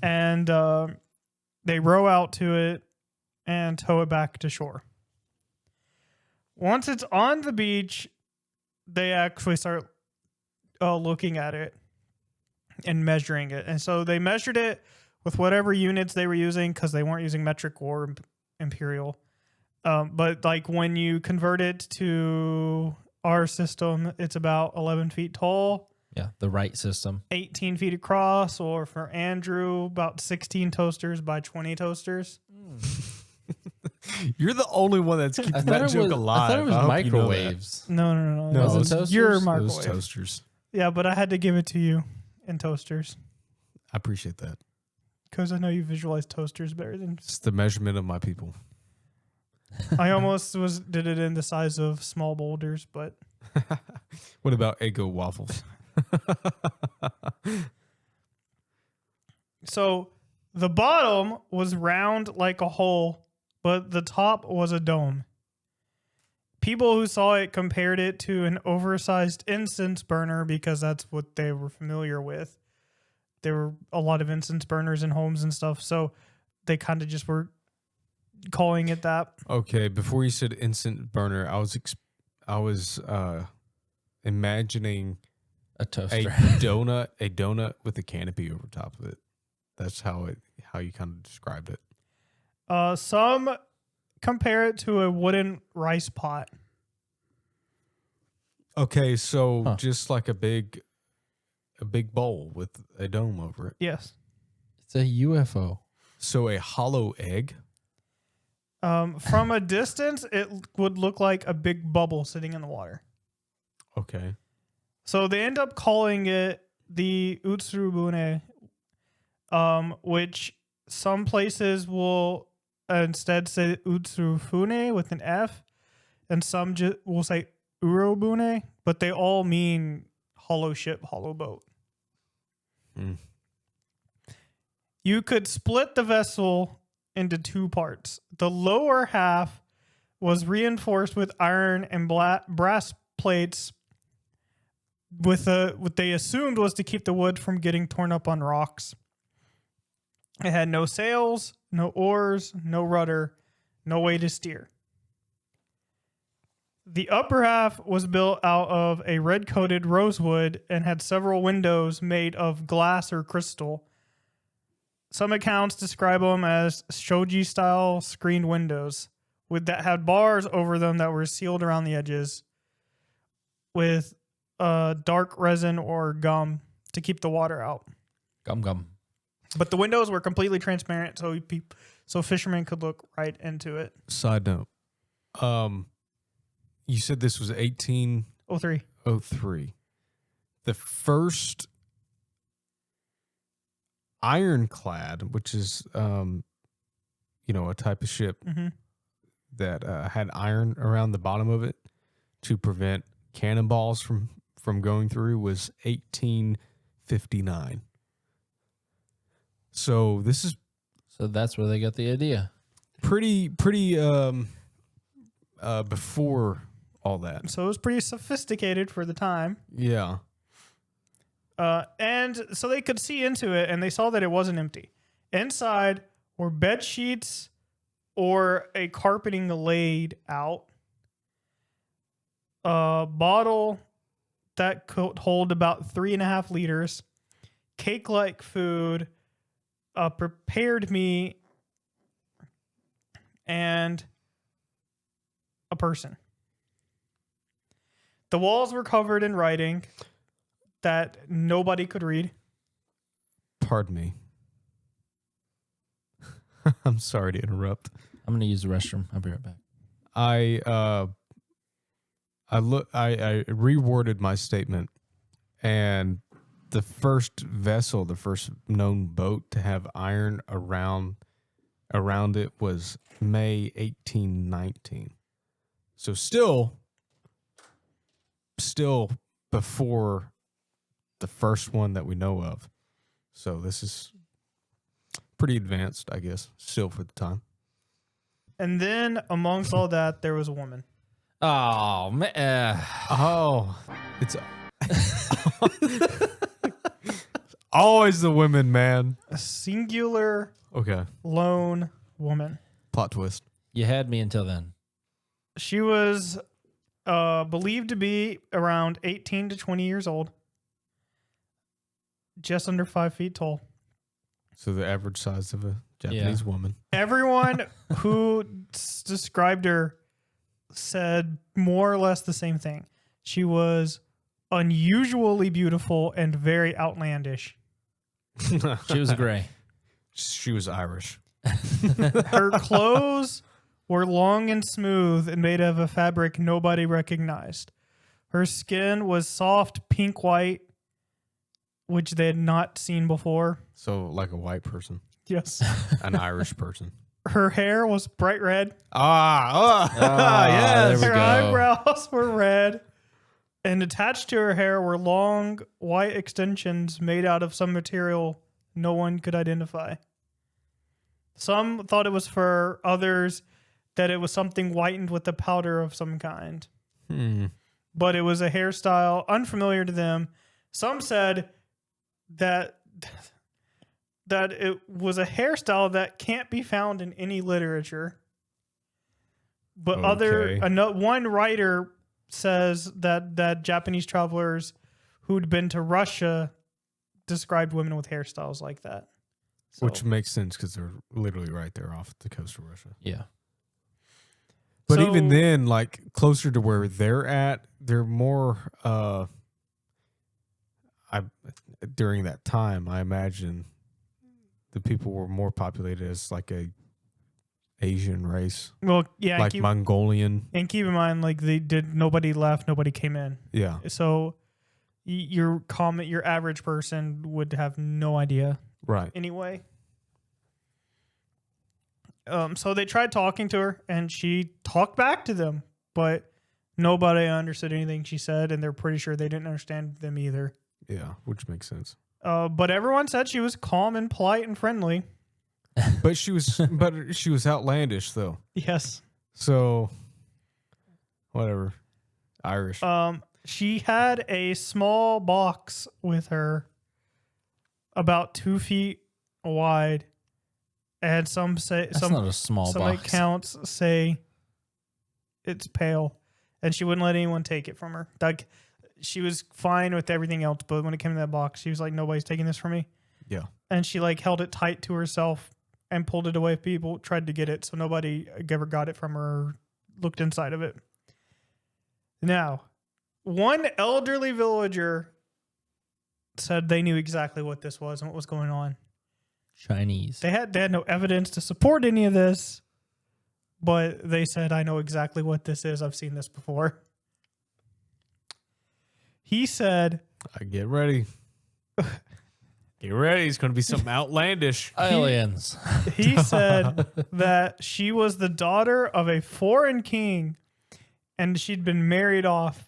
and they row out to it and tow it back to shore. Once it's on the beach, they actually start looking at it and measuring it. And so they measured it with whatever units they were using, because they weren't using metric or imperial. But like when you convert it to our system, it's about 11 feet tall. Yeah, the right system. 18 feet across, or for Andrew, about 16 toasters by 20 toasters. You're the only one that's keeping that joke alive. I thought it was hope microwaves. No. No, Was it it's toasters? Your It was microwave. toasters. Yeah, but I had to give it to you in toasters, I appreciate that. because I know you visualize toasters better than It's the measurement of my people. I almost did it in the size of small boulders, but What about Eggo waffles? so the bottom was round like a hole, but the top was a dome. People who saw it compared it to an oversized incense burner, because that's what they were familiar with. There were a lot of incense burners in homes and stuff, so they kind of just were calling it that. Okay, before you said instant burner, I was imagining A a toaster. donut with a canopy over top of it. That's how you kind of described it. Some compare it to a wooden rice pot. Okay, so Huh. just like a big bowl with a dome over it. Yes. It's a UFO. So a hollow egg. From a distance, it would look like a big bubble sitting in the water. Okay. So they end up calling it the Utsuro-Bune, which some places will instead say Utsuro-Fune with an F, and some will say Uro-Bune, but they all mean hollow ship, hollow boat. Mm. You could split the vessel into 2 parts. The lower half was reinforced with iron and brass plates with what they assumed was to keep the wood from getting torn up on rocks. It had no sails, no oars, no rudder, no way to steer. The upper half was built out of a red-coated rosewood and had several windows made of glass or crystal. Some accounts describe them as shoji-style screened windows that had bars over them that were sealed around the edges with dark resin or gum to keep the water out. Gum. But the windows were completely transparent, so fishermen could look right into it. Side note. You said this was 1803. 03. The first ironclad, which is a type of ship Mm-hmm. that had iron around the bottom of it to prevent cannonballs from going through, was 1859. So this is So that's where they got the idea. pretty before all that. So it was pretty sophisticated for the time. Yeah. And so they could see into it, and they saw that it wasn't empty. Inside were bed sheets or a carpeting laid out, a bottle that could hold about 3.5 liters, cake-like food, prepared meat, and a person. The walls were covered in writing that nobody could read. Pardon me. I'm sorry to interrupt. I'm going to use the restroom. I'll be right back. I reworded my statement, and the first vessel, the first known boat to have iron around it was May 1819. So still before the first one that we know of. So this is pretty advanced, I guess, still for the time. And then amongst all that, there was a woman. Oh, man. It's always the women, man. A singular Okay. lone woman. Plot twist. You had me until then. She was believed to be around 18 to 20 years old. Just under 5 feet tall. So the average size of a Japanese woman. Everyone who described her said more or less the same thing. She was unusually beautiful and very outlandish. She was gray. She was Irish. Her clothes were long and smooth and made of a fabric nobody recognized. Her skin was soft pink white, which they had not seen before. So like a white person. Yes. An Irish person. Her hair was bright red. Yes. There Her we go. eyebrows were red. And attached to her hair were long white extensions made out of some material no one could identify. Some thought it was fur, others that it was something whitened with a powder of some kind. But it was a hairstyle unfamiliar to them. Some said that it was a hairstyle that can't be found in any literature. But one writer says that Japanese travelers who'd been to Russia described women with hairstyles like that. So, Which makes sense because they're literally right there off the coast of Russia. Yeah. But even then, like closer to where they're at, they're more. During that time, I imagine the people were more populated as like a Asian race. well, yeah, Like Mongolian. and keep in mind, like nobody left, nobody came in. Yeah. So your average person would have no idea Right. anyway. So they tried talking to her, and she talked back to them, but nobody understood anything she said, and they're pretty sure they didn't understand them either. Yeah, which makes sense. But everyone said she was calm and polite and friendly. But she was outlandish though. Yes. So whatever. Irish. She had a small box with her about 2 feet wide. And some say That's not a small some box. accounts say it's pale, and she wouldn't let anyone take it from her. Like, she was fine with everything else, but when it came to that box, she was like, "Nobody's taking this from me." Yeah. And she like held it tight to herself and pulled it away. People tried to get it, so nobody ever got it from her or looked inside of it. Now, one elderly villager said they knew exactly what this was and what was going on. Chinese. They had no evidence to support any of this, but they said, "I know exactly what this is. I've seen this before." He said, Get ready. Get ready. It's going to be something outlandish. Aliens. he said that she was the daughter of a foreign king, and she'd been married off.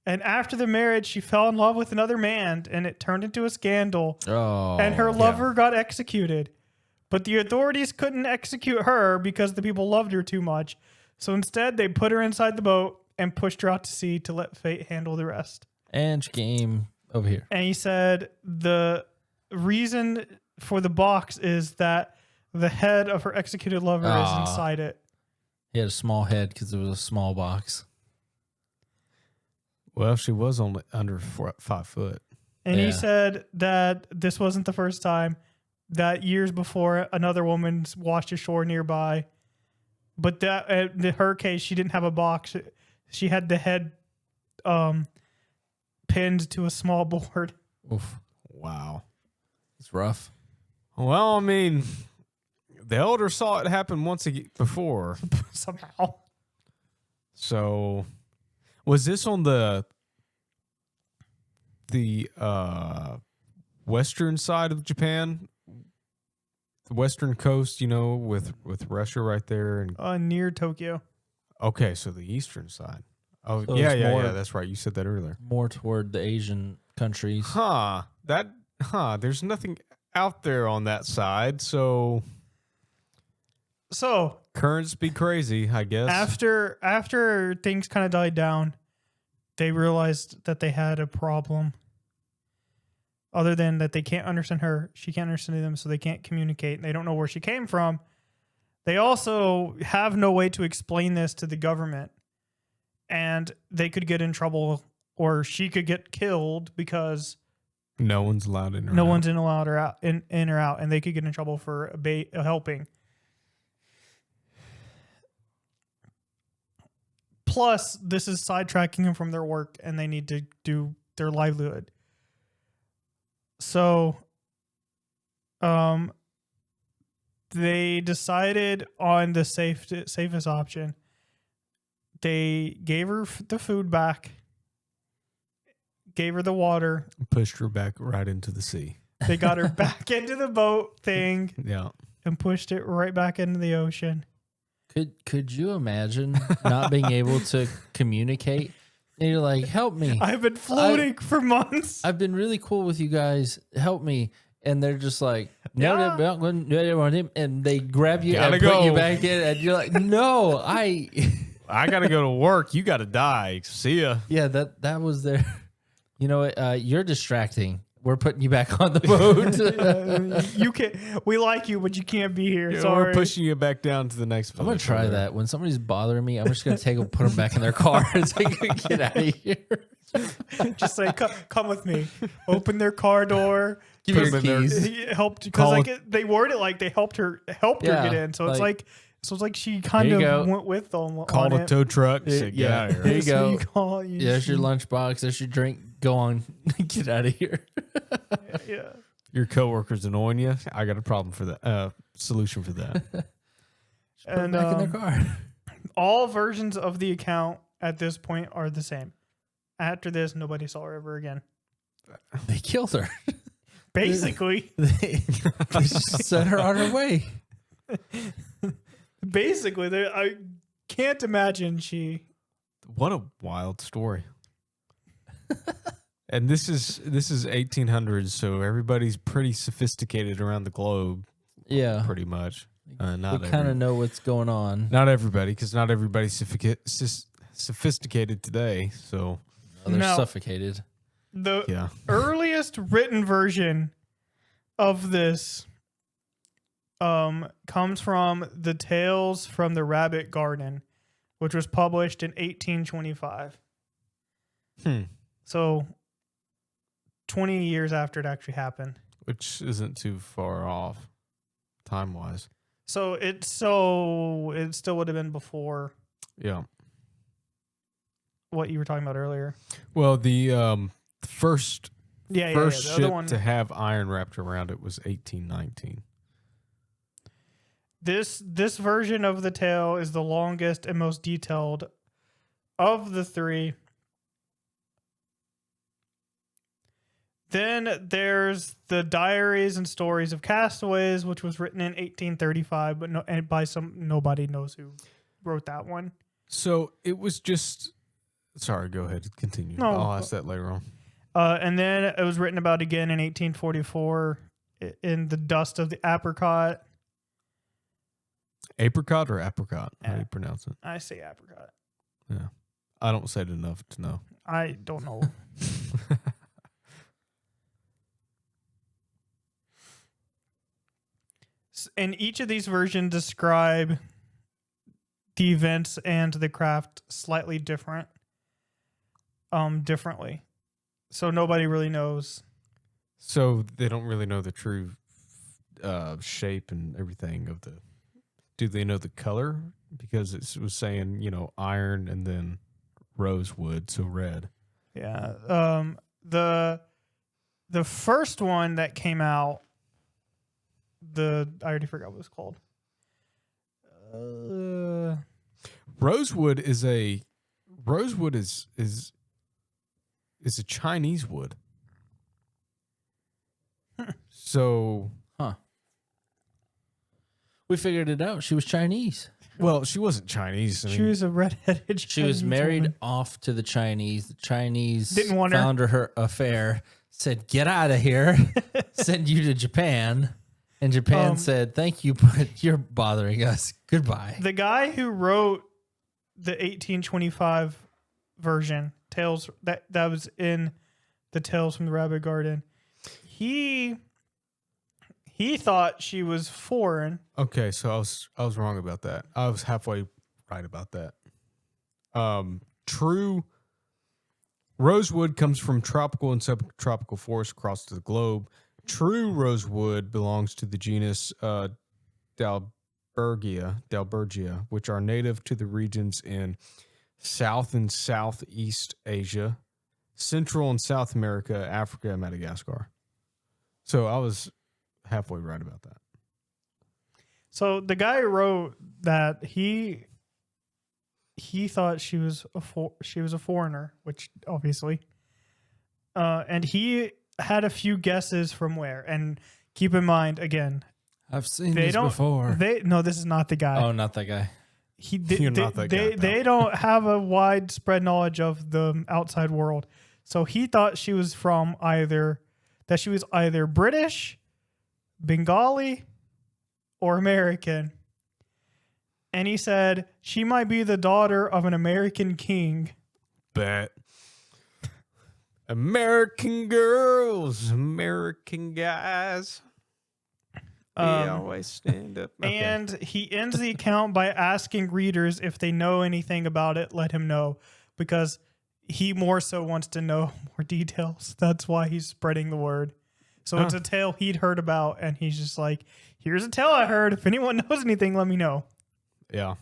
And after the marriage, she fell in love with another man, and it turned into a scandal. Oh. And her lover got executed. But the authorities couldn't execute her because the people loved her too much. So instead, they put her inside the boat and pushed her out to sea to let fate handle the rest. And she came over here. And he said the reason for the box is that the head of her executed lover is inside it. He had a small head because it was a small box. Well, she was only under 5 foot. And he said that this wasn't the first time, that years before another woman washed ashore nearby. But that in her case, she didn't have a box. She had the head pinned to a small board. Oof. Wow. It's rough. Well, I mean, the elder saw it happen once before. Somehow. So, was this on the western side of Japan? The western coast, with Russia right there? And near Tokyo. okay, so the eastern side. Oh, So yeah, it's more- that's right. You said that earlier. More toward the Asian countries. There's nothing out there on that side, so currents be crazy, I guess. After things kind of died down, they realized that they had a problem. Other than that, they can't understand her, she can't understand them, so they can't communicate. They don't know where she came from. They also have no way to explain this to the government, and they could get in trouble, or she could get killed because no one's allowed in. No one's allowed her out in or out, and they could get in trouble for helping. Plus, this is sidetracking them from their work, and they need to do their livelihood. So, they decided on the safest option. They gave her the food back, gave her the water, pushed her back right into the sea. They got her back into the boat thing, and pushed it right back into the ocean. Could you imagine not being able to communicate? And you're like, help me. I've been floating for months. I've been really cool with you guys. Help me. And they're just like, and they grab you and put you back in. And you're like, no, I got to go to work. You got to die. See ya. Yeah, that was their, you're distracting. We're putting you back on the boat. You can't. We like you, but you can't be here. Sorry. We're pushing you back down to the next. I'm gonna try that. When somebody's bothering me, I'm just gonna put them back in their car and say, "Get out of here." Just say, "Come with me." Open their car door. Give me your keys. Helped because they worded it like they helped her get in. So it's like she kind of went with them. Called a tow truck. Get out of here. There you go. There's your lunchbox. There's your drink. Go on. Get out of here. Yeah. Your coworkers annoying you. I got a problem for that. Solution for that. And back in their car. All versions of the account at this point are the same. After this, nobody saw her ever again. They killed her. Basically. They just sent her on her way. Basically, I can't imagine What a wild story. And this is 1800s, so everybody's pretty sophisticated around the globe. Yeah, pretty much. We kind of know what's going on. Not everybody, because not everybody's sophisticated today. So they're suffocated. The earliest written version of this comes from the Tales from the Rabbit Garden, which was published in 1825. So 20 years after it actually happened. Which isn't too far off time-wise. So it still would have been before what you were talking about earlier. Well, the first ship one to have iron wrapped around it was 1819. This version of the tale is the longest and most detailed of the three. Then there's the Diaries and Stories of Castaways, which was written in 1835, but nobody knows who wrote that one. So it was just. Sorry, go ahead, continue. No, I'll ask that later on. And then it was written about again in 1844 in The Dust of the Apricot. Apricot or apricot? How do you pronounce it? I say apricot. Yeah. I don't say it enough to know. I don't know. And each of these versions describe the events and the craft slightly differently. So nobody really knows. So they don't really know the true shape and everything of the. Do they know the color? Because it was saying, iron and then rosewood, so red. Yeah. The first one that came out, I already forgot what it was called. Rosewood is a Chinese wood. So, we figured it out. She was Chinese. well, she wasn't Chinese. She was a redheaded. She was Chinese married woman. off to the Chinese. The Chinese Didn't want her. found her affair, said, "Get out of here, send you to Japan." And Japan said, "Thank you, but you're bothering us. Goodbye." The guy who wrote the 1825 version, Tales that was in the Tales from the Rabbit Garden, he thought she was foreign. Okay, so I was wrong about that. I was halfway right about that. True rosewood comes from tropical and subtropical forests across the globe. True rosewood belongs to the genus Dalbergia, which are native to the regions in South and Southeast Asia, Central and South America, Africa, and Madagascar. So I was halfway right about that. So the guy who wrote that, he thought she was a foreigner, which obviously, and he had a few guesses from where. And keep in mind, again, I've seen this before. No, this is not the guy. Oh, not that guy. You're not that guy, pal. They don't have a widespread knowledge of the outside world. So he thought she was either British, Bengali, or American. And he said she might be the daughter of an American king. Bet. American girls, American guys. We always stand up. Okay. And he ends the account by asking readers if they know anything about it, let him know, because he more so wants to know more details. That's why he's spreading the word. So it's a tale he'd heard about, and he's just like, here's a tale I heard. If anyone knows anything, let me know. Yeah.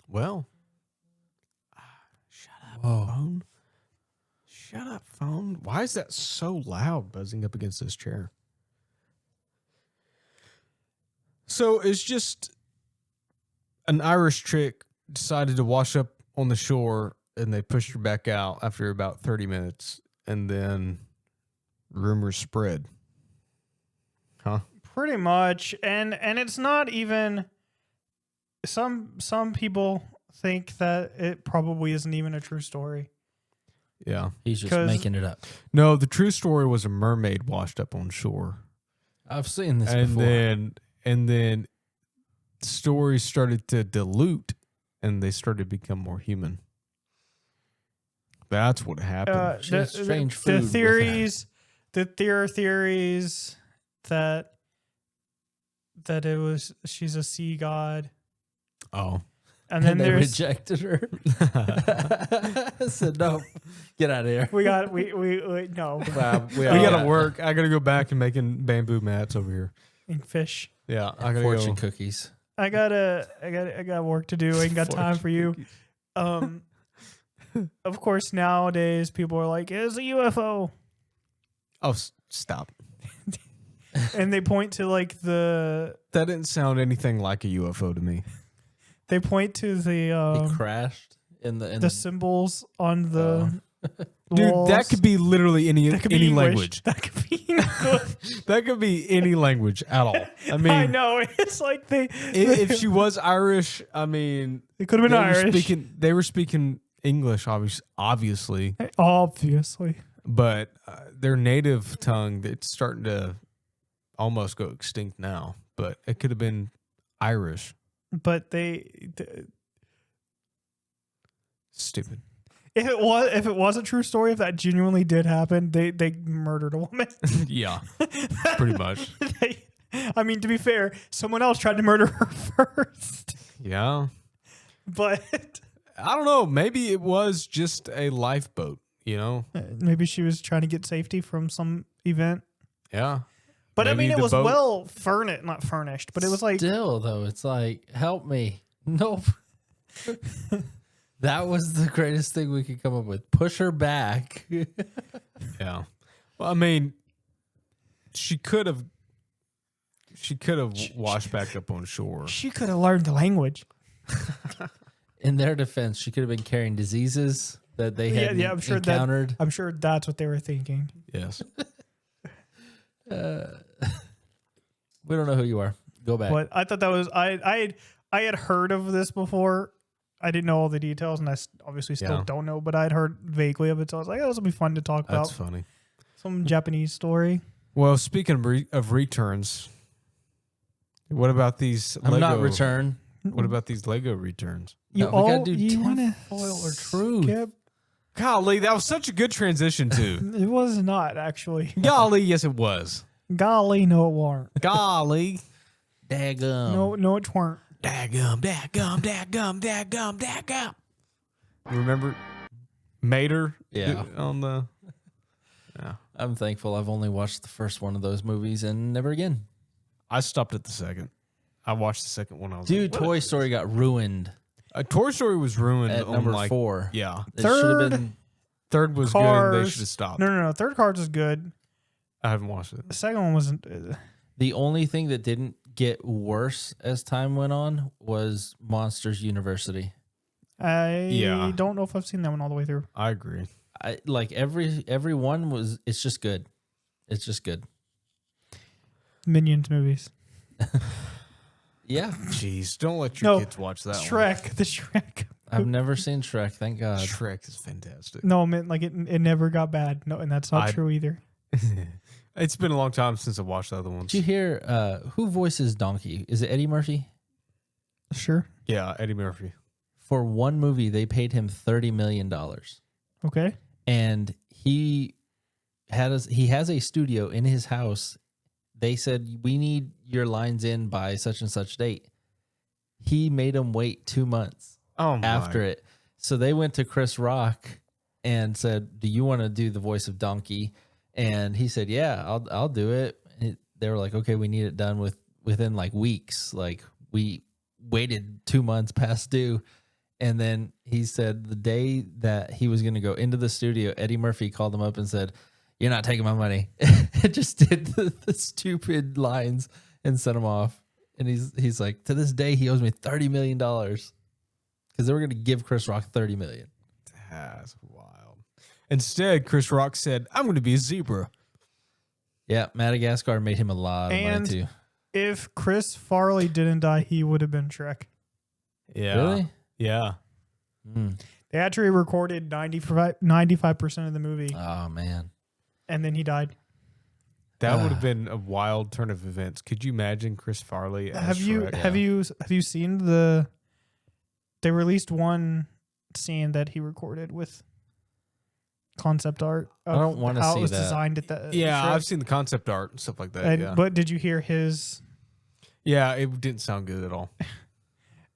Well. Shut up, phone. Shut up, phone. Why is that so loud buzzing up against this chair? So it's just an Irish chick decided to wash up on the shore, and they pushed her back out after about 30 minutes, and then rumors spread. Huh? Pretty much. And it's not even, some people think that it probably isn't even a true story. Yeah. He's just making it up. No, the true story was a mermaid washed up on shore. I've seen this before. And then stories started to dilute, and they started to become more human. That's what happened. Strange food. There are theories that she's a sea god. Oh. And then they rejected her. Said no, get out of here. We no. We gotta work. I gotta go back and making bamboo mats over here. And fish. Yeah, I gotta fortune go. cookies. I got work to do. I ain't got time for you. Of course, nowadays people are like, "It's a UFO." Oh, stop. And they point to that didn't sound anything like a UFO to me. They point to the he crashed in the symbols on the dude. walls. That could be literally any language. That could be English. That could be any language at all. I mean, I know, it's like if she was Irish, I mean, it could have been Irish. They were speaking English, obviously. Obviously, but their native tongue, it's starting to almost go extinct now. but it could have been Irish. But Stupid. if it was a true story, if that genuinely did happen, they murdered a woman. Yeah, pretty much. I mean, to be fair, someone else tried to murder her first. Yeah. But I don't know. Maybe it was just a lifeboat, you know? maybe she was trying to get safety from some event. Yeah. But Maybe I mean, it the was boat- well furnished, not furnished, but it was like, Still, though, it's like, help me. Nope. That was the greatest thing we could come up with. Push her back. Yeah. Well, I mean, she could have washed back up on shore. she could have learned the language. In their defense, she could have been carrying diseases that they had I'm sure encountered. I'm sure that's what they were thinking. Yes. We don't know who you are. Go back. But I thought that was I had heard of this before. I didn't know all the details, and I obviously still don't know. But I'd heard vaguely of it, so I was like, "Oh, this will be fun to talk That's about." funny. Some Japanese story. Well, speaking of returns, what about these I'm Lego? not return. What about these Lego returns? You No, we gotta all do you wanna tinfoil or truth. skip- Golly, that was such a good transition too. It was not actually. Golly, yes, it was. Golly, no, it weren't. Golly. Daggum. No, it weren't. Daggum. Remember Mater? Yeah. On the. Yeah. I'm thankful I've only watched the first one of those movies and never again. I stopped at the second. I watched the second one. I was Dude, like, what Toy is Story got ruined this? Toy Story was ruined at on number like 4. Yeah. It should have Third. been. Third was good. And they Cars. should have stopped. No. Third Cars was good. I haven't watched it. The second one wasn't. The only thing that didn't get worse as time went on was Monsters University. I don't know if I've seen that one all the way through. I agree. I like every one was. It's just good. It's just good. Minions movies. Yeah, Jeez, don't let your No, kids watch that one. Shrek. The Shrek. I've never seen Shrek. Thank God. Shrek is fantastic. No, man, like it never got bad. No, and that's not true either. It's been a long time since I watched the other ones. Did you hear who voices Donkey? Is it Eddie Murphy? Sure. Yeah, Eddie Murphy. For one movie, they paid him $30 million. Okay. And he has a studio in his house. They said, we need your lines in by such and such date. He made them wait 2 months after it. So they went to Chris Rock and said, do you want to do the voice of Donkey? And he said, yeah, I'll do it. And they were like, okay, we need it done within like weeks. Like we waited 2 months past due. And then he said the day that he was going to go into the studio, Eddie Murphy called him up and said, you're not taking my money. It just did the stupid lines and sent him off. And he's like, to this day, he owes me $30 million because they were going to give Chris Rock $30 million. That's wild. Instead, Chris Rock said, I'm going to be a zebra. Yeah, Madagascar made him a lot of money too. If Chris Farley didn't die, he would have been Shrek. Yeah. Really? Yeah. Mm. They actually recorded 95% of the movie, Oh, man. and then he died. That would have been a wild turn of events. Could you imagine Chris Farley as Have you Shrek? have you seen the? They released one scene that he recorded with concept art. I don't wanna how see it was that. designed at the. Yeah, Shrek. I've seen the concept art and stuff like that. And, yeah. But did you hear his? Yeah, it didn't sound good at all.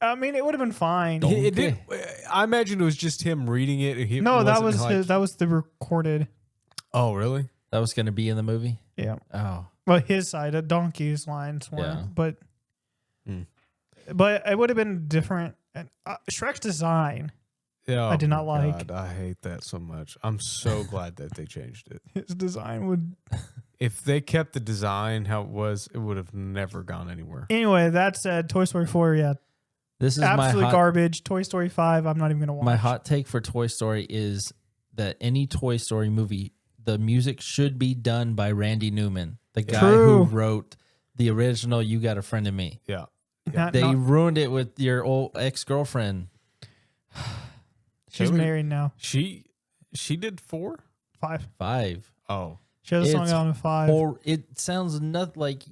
I mean, it would have been fine. It did. I imagine it was just him reading it. No, that was that was the recorded. Oh, really? That was going to be in the movie? Yeah. Oh. Well, his side of Donkey's lines were, Yeah. but it would have been different. And Shrek's design, Yeah. I did not my like. God, I hate that so much. I'm so glad that they changed it. his design would. If they kept the design how it was, it would have never gone anywhere. Anyway, that said, Toy Story 4, yeah, This is absolute garbage. Toy Story 5, I'm not even gonna watch. my hot take for Toy Story is that any Toy Story movie, the music should be done by Randy Newman, the guy True. who wrote the original You Got a Friend in Me. Yeah. They ruined it with your old ex-girlfriend. She's married now. She did 4? 5. 5. Oh. She has a song It's out in 5. Or it sounds not like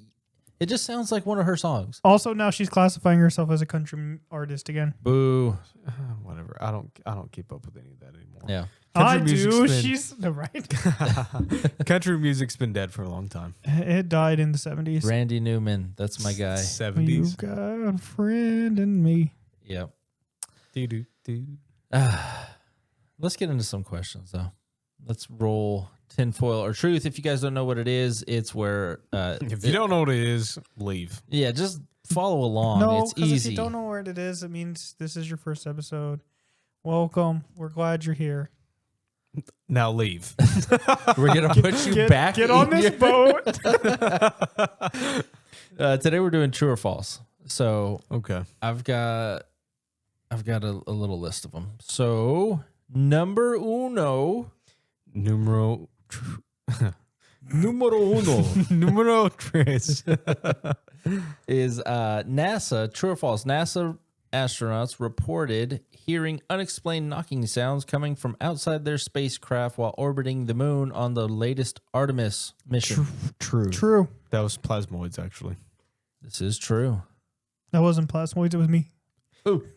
It just sounds like one of her songs. Also, now she's classifying herself as a country artist again. Boo. Whatever. I don't keep up with any of that anymore. Yeah. I Country do. music's been- She's no, right. Country music's been dead for a long time. It died in the 70s. Randy Newman. That's my guy. 70s. You got a friend in me. Yep. Do. Let's get into some questions, though. Let's roll tinfoil or truth. If you guys don't know what it is, it's where... If you don't know what it is, leave. Yeah, just follow along. No, It's because easy. if you don't know where it is, it means this is your first episode. Welcome. We're glad you're here. Now leave. We're going to put you back. Get on in this your- boat. Today we're doing true or false. So Okay. I've got a little list of them. So number uno. Numero Numero Numero tres. is NASA, true or false? NASA astronauts reported hearing unexplained knocking sounds coming from outside their spacecraft while orbiting the moon on the latest Artemis mission. True. True. That was plasmoids, actually. This is true. That wasn't plasmoids. It was me.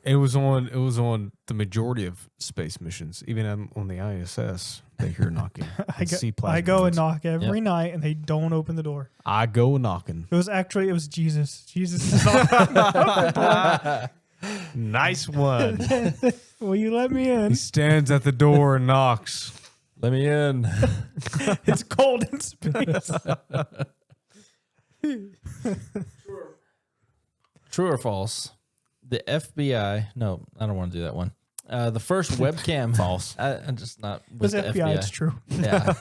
It was on the majority of space missions, even on the ISS. They hear knocking. I go and knock every night, and they don't open the door. I go knocking. It was Jesus. Jesus is not. Nice one. Will you let me He in? stands at the door and knocks. Let me in. It's cold in space. True or false? The FBI. No, I don't want to do that one. The first webcam. False. I'm just not with Because the FBI, FBI. it's true. Yeah.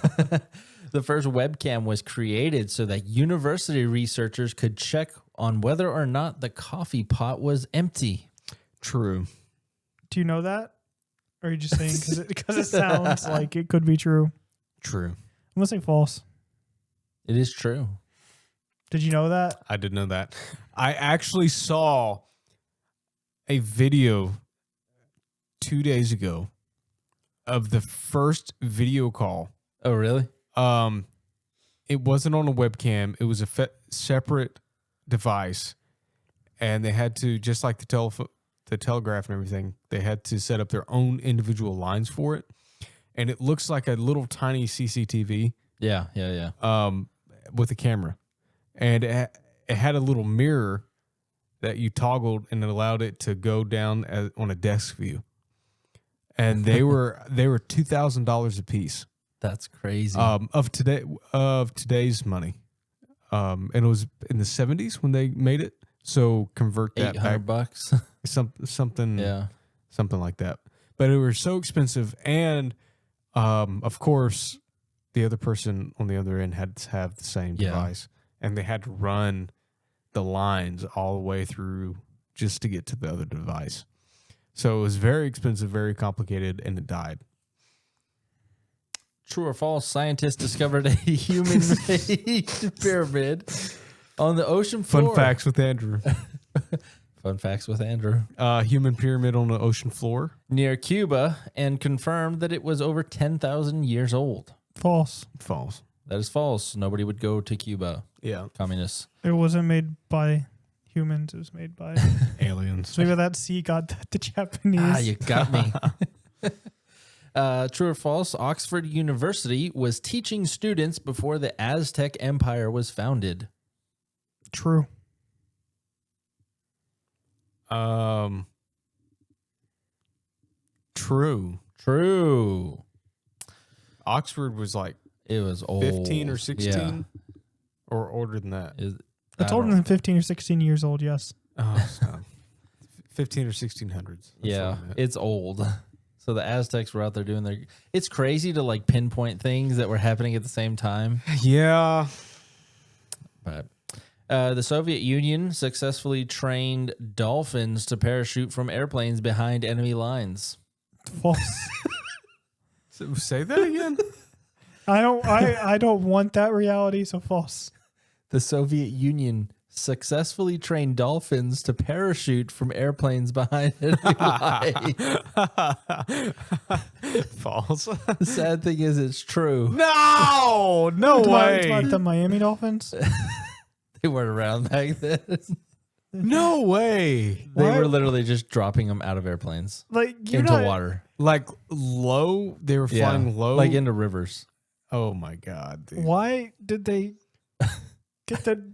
The first webcam was created so that university researchers could check on whether or not the coffee pot was empty. True. Do you know that? Or are you just saying because it sounds like it could be true? True. I'm going to say false. It is true. Did you know that? I did know that. I actually saw a video 2 days ago of the first video call. Oh, really? It wasn't on a webcam. It was a separate device, and they had to, just like the telegraph and everything, they had to set up their own individual lines for it. And it looks like a little tiny CCTV. Yeah. With a camera, and it had a little mirror that you toggled, and it allowed it to go down on a desk view. And they were $2,000 a piece. That's crazy. Of today's money. And it was in the 70s when they made it. So convert that back $800. something Yeah. something like that. But it was so expensive, and of course the other person on the other end had to have the same device, and they had to run the lines all the way through just to get to the other device. So it was very expensive, very complicated, and it died. True or false? Scientists discovered a human-made pyramid on the ocean floor. Fun facts with Andrew. Fun facts with Andrew. Human pyramid on the ocean floor. Near Cuba, and confirmed that it was over 10,000 years old. False. False. That is false. Nobody would go to Cuba. Yeah. Communists. It wasn't made by humans. It was made by... Aliens. So maybe that sea got the Japanese. Ah, you got me. True or false? Oxford University was teaching students before the Aztec Empire was founded. True. True. True. Oxford was like It was old. 15 or 16 Yeah. or older than that. It's older than 15 or 16 years old, yes. Oh, so 15 or 1600s. Yeah, it's old. So the Aztecs were out there doing their... It's crazy to like pinpoint things that were happening at the same time. Yeah. But the Soviet Union successfully trained dolphins to parachute from airplanes behind enemy lines. False. Say that again. I don't want that reality, so false. The Soviet Union successfully trained dolphins to parachute from airplanes behind enemy lines. False. The sad thing is it's true. No Talking way. about the Miami Dolphins. they weren't around back then. No way. They were literally just dropping them out of airplanes into water. Like low? They were flying low? Like into rivers. Oh my God, dude. Why did they get the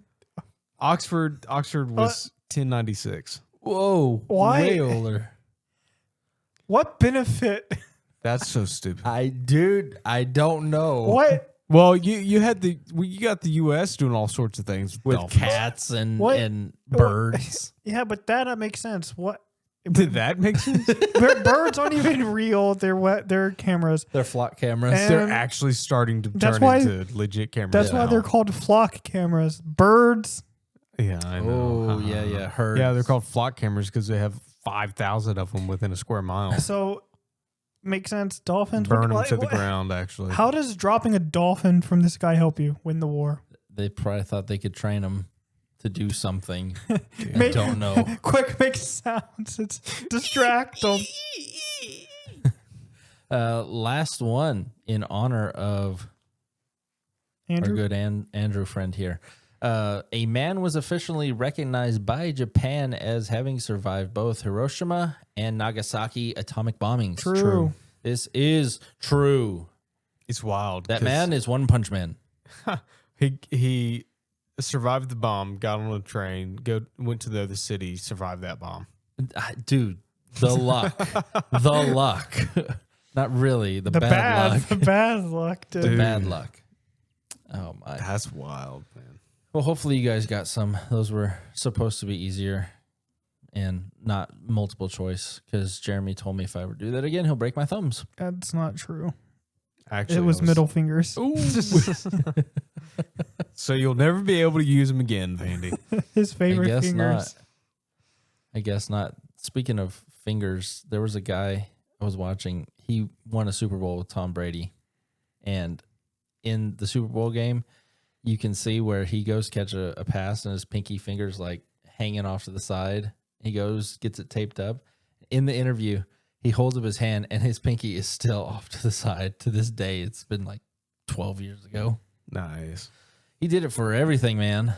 Oxford was 1096. Whoa. Why? Way older. What benefit? That's so stupid. I don't know. What? Well, you got the U.S. doing all sorts of things With dolphins. cats and What? birds. Yeah, but that makes sense. What? Did that make sense? Birds aren't even real. They're cameras. They're flock cameras. And They're actually starting to that's turn why- into legit cameras. That's why now. they're called flock cameras. Birds. Yeah, I know. Oh, yeah. Herds. Yeah, they're called flock cameras because they have 5,000 of them within a square mile. So, makes sense. Dolphins. Burn them what- to the what- ground, actually. How does dropping a dolphin from the sky help you win the war? They probably thought they could train them to do something. I Make- don't know. Quick, make sounds. It's distract them. Last one in honor of our Andrew. good Andrew friend here. A man was officially recognized by Japan as having survived both Hiroshima and Nagasaki atomic bombings. True. This is true. It's wild. That 'cause man is One Punch Man. He survived the bomb, got on a train, went to the other city, survived that bomb. Dude, the luck. The luck. Not really. The bad luck. The bad luck, dude. The bad luck. Oh, my. That's wild, man. Well, hopefully you guys got some. Those were supposed to be easier and not multiple choice because Jeremy told me if I ever do that again, he'll break my thumbs. That's not true. Actually, It was middle fingers. Ooh. So you'll never be able to use them again, Vandy. His favorite I guess fingers. not. I guess not. Speaking of fingers, there was a guy I was watching. He won a Super Bowl with Tom Brady. And in the Super Bowl game, you can see where he goes catch a pass and his pinky finger's like hanging off to the side. He goes, gets it taped up. In the interview, he holds up his hand and his pinky is still off to the side to this day. It's been like 12 years ago. Nice. He did it for everything, man.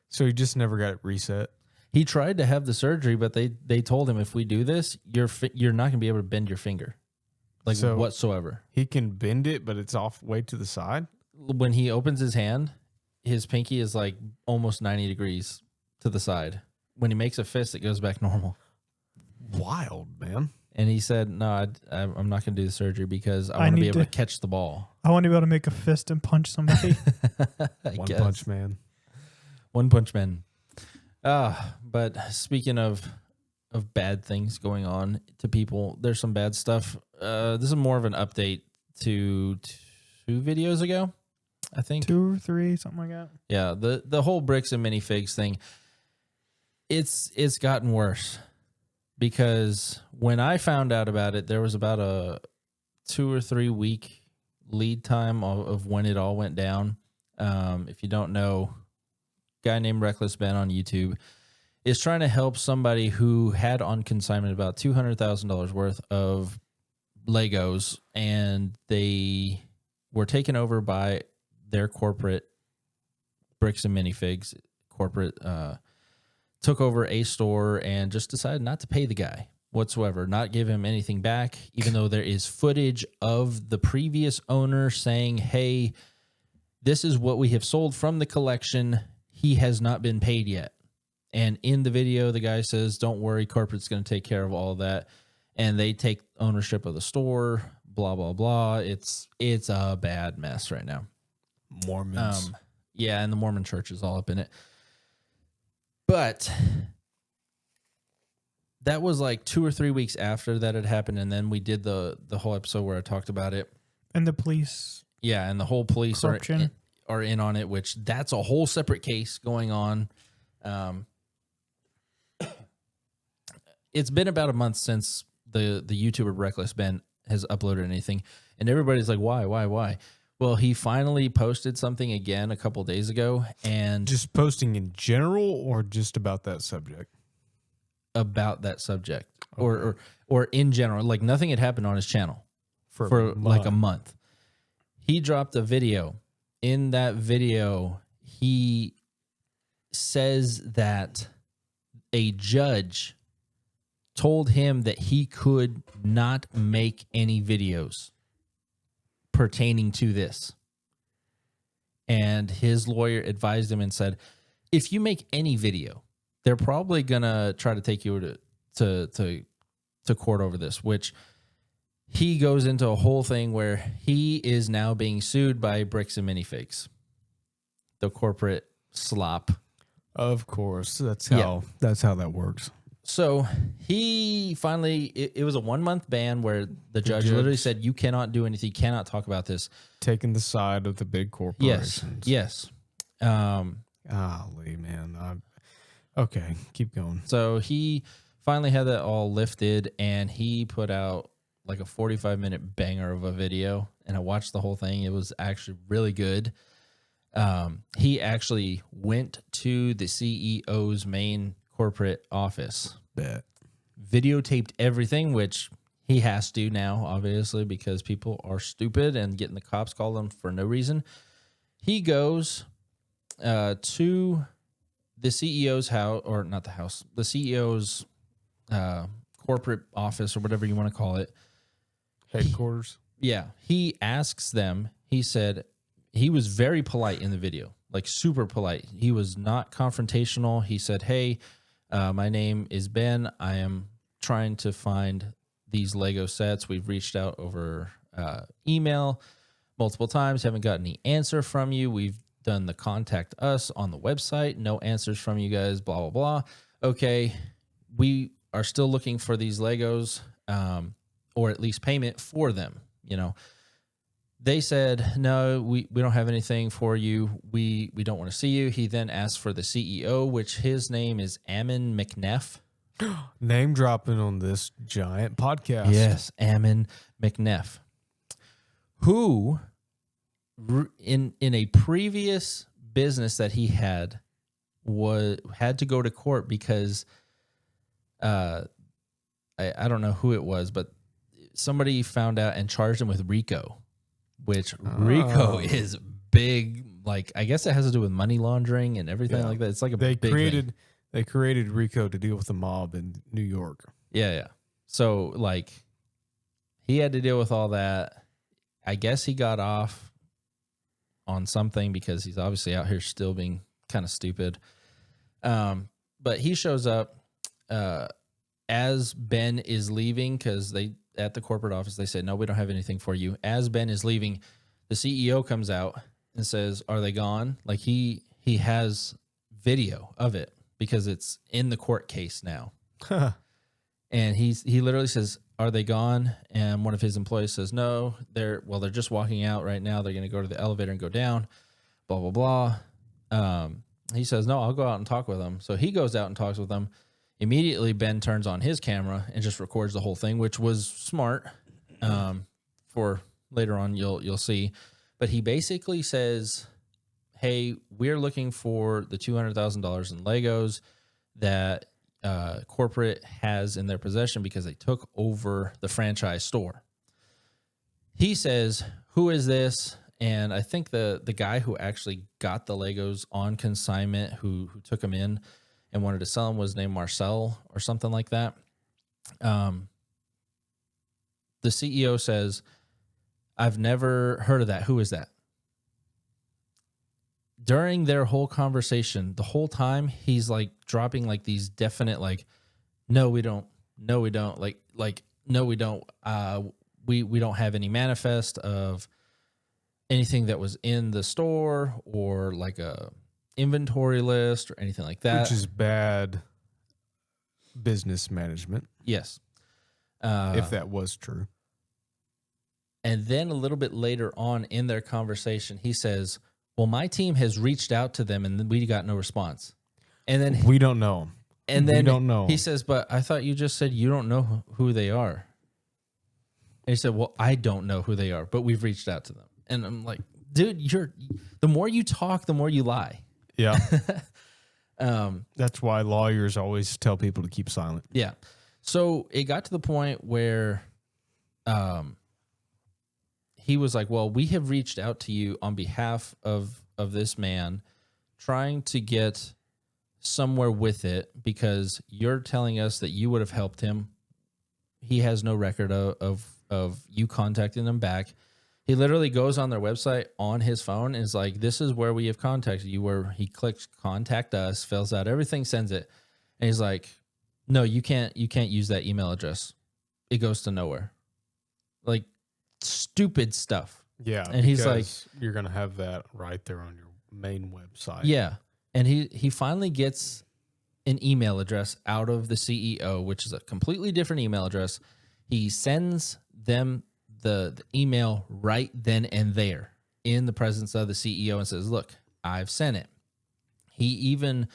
So he just never got it reset. He tried to have the surgery, but they told him if we do this, you're not going to be able to bend your finger, like So- whatsoever. He can bend it, but it's off way to the side. When he opens his hand, his pinky is like almost 90 degrees to the side. When he makes a fist, it goes back normal. Wild, man. And he said, "No, I'm not going to do the surgery because I want to be need able to to- catch the ball." I want to be able to make a fist and punch somebody. One guess. Punch Man. One Punch Man. But speaking of bad things going on to people, there's some bad stuff. This is more of an update to 2 videos ago, I think. 2 or 3, something like that. Yeah, the whole Bricks and Minifigs thing. It's gotten worse because when I found out about it, there was about a 2 or 3 week lead time of when it all went down. If you don't know, guy named Reckless Ben on YouTube is trying to help somebody who had on consignment about $200,000 worth of Legos, and they were taken over by their corporate Bricks and Minifigs corporate. Took over a store and just decided not to pay the guy whatsoever, not give him anything back, even though there is footage of the previous owner saying, "Hey, this is what we have sold from the collection. He has not been paid yet." And in the video, the guy says, "Don't worry, corporate's going to take care of all of that." And they take ownership of the store, blah, blah, blah. It's a bad mess right now. Mormons. Yeah, and the Mormon church is all up in it. But that was like 2 or 3 weeks after that had happened, and then we did the whole episode where I talked about it. And the police. Yeah, and the whole police are Corruption. in on it, which that's a whole separate case going on. It's been about a month since the YouTuber Reckless Ben has uploaded anything, and everybody's like, why? Well, he finally posted something again a couple days ago, and Just posting in general or just about that subject? about that subject, or in general, like nothing had happened on his channel for like a month. He dropped a video. In that video, he says that a judge told him that he could not make any videos pertaining to this. And his lawyer advised him and said, if you make any video, they're probably going to try to take you to court over this, which he goes into a whole thing where he is now being sued by Bricks and Minifigs, the corporate slop. Of course. That's how that works. So he finally, it was a 1 month ban where the judge literally said, you cannot do anything, you cannot talk about this. Taking the side of the big corporations. Yes. Golly, man. Okay, keep going. So he finally had that all lifted, and he put out like a 45-minute banger of a video, and I watched the whole thing. It was actually really good. He actually went to the CEO's main corporate office. Bet. Videotaped everything, which he has to now, obviously, because people are stupid and getting the cops called them for no reason. He goes to the CEO's house, or not the house, the CEO's corporate office, or whatever you want to call it. Headquarters? He asks them, he said, he was very polite in the video, like super polite. He was not confrontational. He said, hey, my name is Ben. I am trying to find these Lego sets. We've reached out over email multiple times. Haven't got any answer from you. We've done the contact us on the website. No answers from you guys, blah, blah, blah. Okay, we are still looking for these Legos, or at least payment for them. You know, they said, no, we don't have anything for you. We don't want to see you. He then asked for the CEO, which his name is Ammon McNeff. Name dropping on this giant podcast. Yes, Ammon McNeff, who in a previous business that he had to go to court because I don't know who it was, but somebody found out and charged him with RICO, which RICO is big. Like, I guess it has to do with money laundering and everything like that. It's like they created RICO to deal with the mob in New York. Yeah. So like, he had to deal with all that. I guess he got off on something because he's obviously out here still being kind of stupid. But he shows up as Ben is leaving, because at the corporate office, they said, no, we don't have anything for you. As Ben is leaving, the CEO comes out and says, are they gone? Like, he has video of it because it's in the court case now. And he literally says, are they gone? And one of his employees says, no, they're just walking out right now. They're going to go to the elevator and go down, blah, blah, blah. He says, no, I'll go out and talk with them. So he goes out and talks with them. Immediately, Ben turns on his camera and just records the whole thing, which was smart. For later on, you'll see. But he basically says, hey, we're looking for the $200,000 in Legos that corporate has in their possession because they took over the franchise store. He says, who is this? And I think the guy who actually got the Legos on consignment, who took them in and wanted to sell them, was named Marcel or something like that. The CEO says, I've never heard of that. Who is that? During their whole conversation, the whole time, he's like dropping like these definite, like, no, we don't. No, we don't. Like, no, we don't. We don't have any manifest of anything that was in the store or like a inventory list or anything like that. Which is bad business management. Yes. If that was true. And then a little bit later on in their conversation, he says, well, my team has reached out to them and we got no response. And then we don't know them. And then we don't know. He says, but I thought you just said you don't know who they are. And he said, well, I don't know who they are, but we've reached out to them. And I'm like, dude, the more you talk, the more you lie. Yeah. That's why lawyers always tell people to keep silent. Yeah. So it got to the point where he was like, well, we have reached out to you on behalf of this man, trying to get somewhere with it because you're telling us that you would have helped him. He has no record of you contacting them back. He literally goes on their website on his phone and is like, this is where we have contacted you. Where he clicks contact us, fills out everything, sends it. And he's like, no, you can't use that email address. It goes to nowhere. Like stupid stuff. Yeah. And he's like, you're going to have that right there on your main website. Yeah. And he finally gets an email address out of the CEO, which is a completely different email address. He sends them the email right then and there in the presence of the CEO and says, look, I've sent it. He even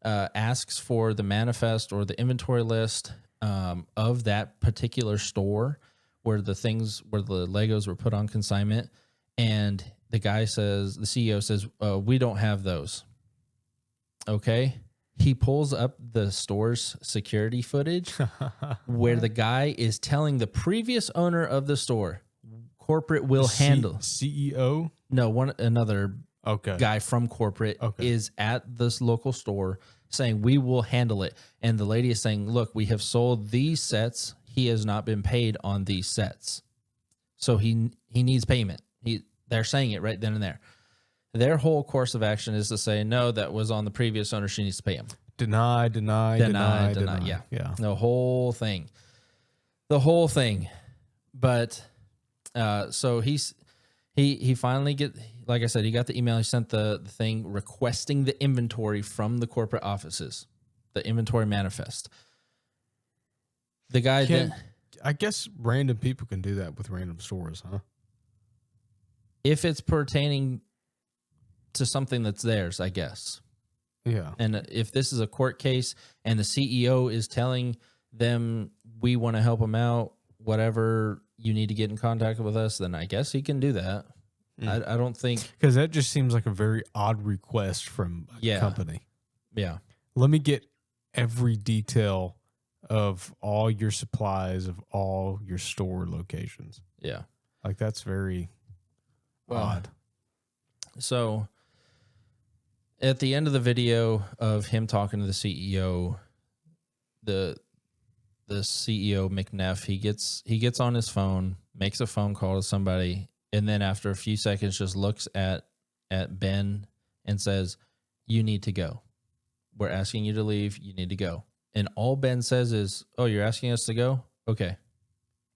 asks for the manifest or the inventory list of that particular store where the Legos were put on consignment. And the guy says, the CEO says, we don't have those. Okay. He pulls up the store's security footage where the guy is telling the previous owner of the store, corporate will handle. CEO? No, another guy from corporate is at this local store saying, we will handle it. And the lady is saying, look, we have sold these sets. He has not been paid on these sets. So he needs payment. They're saying it right then and there. Their whole course of action is to say, no, that was on the previous owner. She needs to pay him. Deny. Yeah. The whole thing. But so he finally like I said, he got the email. He sent the thing requesting the inventory from the corporate offices, the inventory manifest. The guy I guess random people can do that with random stores, huh? If it's pertaining to something that's theirs, I guess. Yeah. And if this is a court case and the CEO is telling them, we want to help him out, whatever, you need to get in contact with us, then I guess he can do that. I don't think... Because that just seems like a very odd request from a company. Yeah. Let me get every detail of all your supplies, of all your store locations. Yeah. Like, that's very odd. So... at the end of the video of him talking to the CEO, the CEO McNeff, he gets on his phone, makes a phone call to somebody, and then after a few seconds just looks at Ben and says, you need to go. We're asking you to leave. You need to go. And all Ben says is, oh, you're asking us to go? Okay.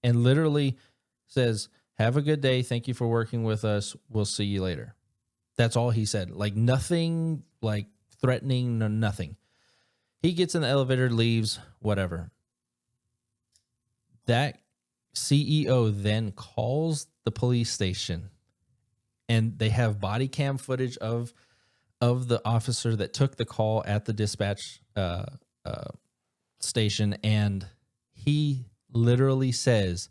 And literally says, have a good day. Thank you for working with us. We'll see you later. That's all he said. Like nothing, like threatening, no nothing. He gets in the elevator, leaves, whatever. That CEO then calls the police station, and they have body cam footage of the officer that took the call at the dispatch station, and he literally says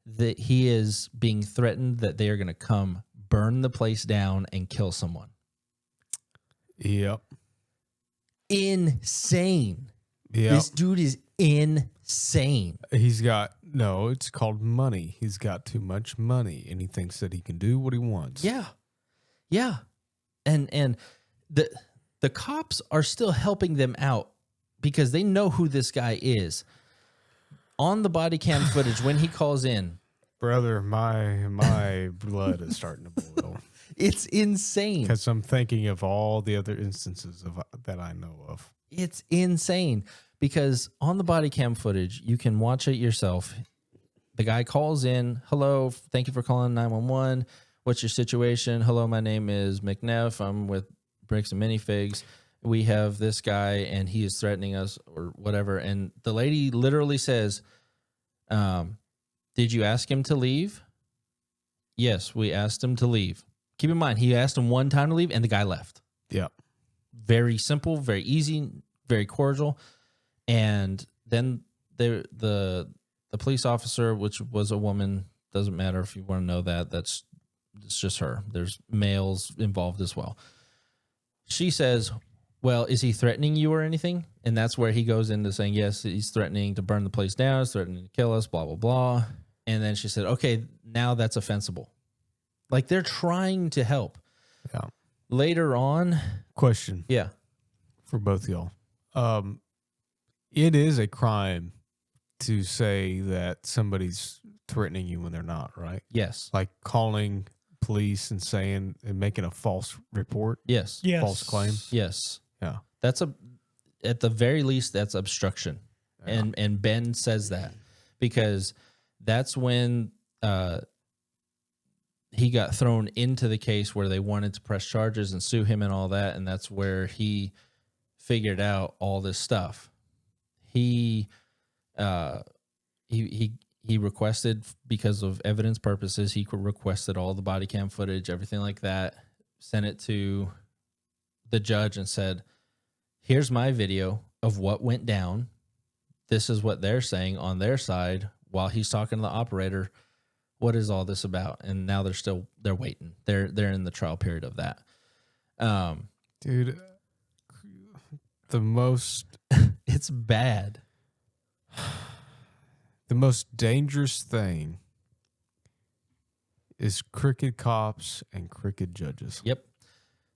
that he is being threatened that they are going to come burn the place down and kill someone. Yep. Insane. Yep. This dude is insane. It's called money. He's got too much money, and he thinks that he can do what he wants. Yeah. Yeah. And the cops are still helping them out because they know who this guy is. On the body cam footage, when he calls in, brother, my blood is starting to boil. It's insane. Because I'm thinking of all the other instances that I know of. It's insane because on the body cam footage, you can watch it yourself. The guy calls in, hello, thank you for calling 911. What's your situation? Hello, my name is McNeff. I'm with Bricks Minifigs. We have this guy and he is threatening us or whatever. And the lady literally says, did you ask him to leave? Yes, we asked him to leave. Keep in mind, he asked him one time to leave and the guy left. Yeah. Very simple, very easy, very cordial. And then the police officer, which was a woman, doesn't matter if you want to know that, it's just her. There's males involved as well. She says, well, is he threatening you or anything? And that's where he goes into saying, yes, he's threatening to burn the place down, he's threatening to kill us, blah, blah, blah. And then she said, okay, now that's offensible. Like they're trying to help. Yeah. Later on. Question. Yeah. for both of y'all. It is a crime to say that somebody's threatening you when they're not, right? Yes. Like calling police and saying and making a false report. Yes. False claim. Yes. Yeah. That's at the very least, that's obstruction. Yeah. And Ben says that because that's when he got thrown into the case where they wanted to press charges and sue him and all that. And that's where he figured out all this stuff. He requested, because of evidence purposes, he requested all the body cam footage, everything like that, sent it to the judge and said, here's my video of what went down. This is what they're saying on their side while he's talking to the operator. What is all this about? And now they're waiting. They're in the trial period of that. Dude, the most it's bad. The most dangerous thing is crooked cops and crooked judges. Yep.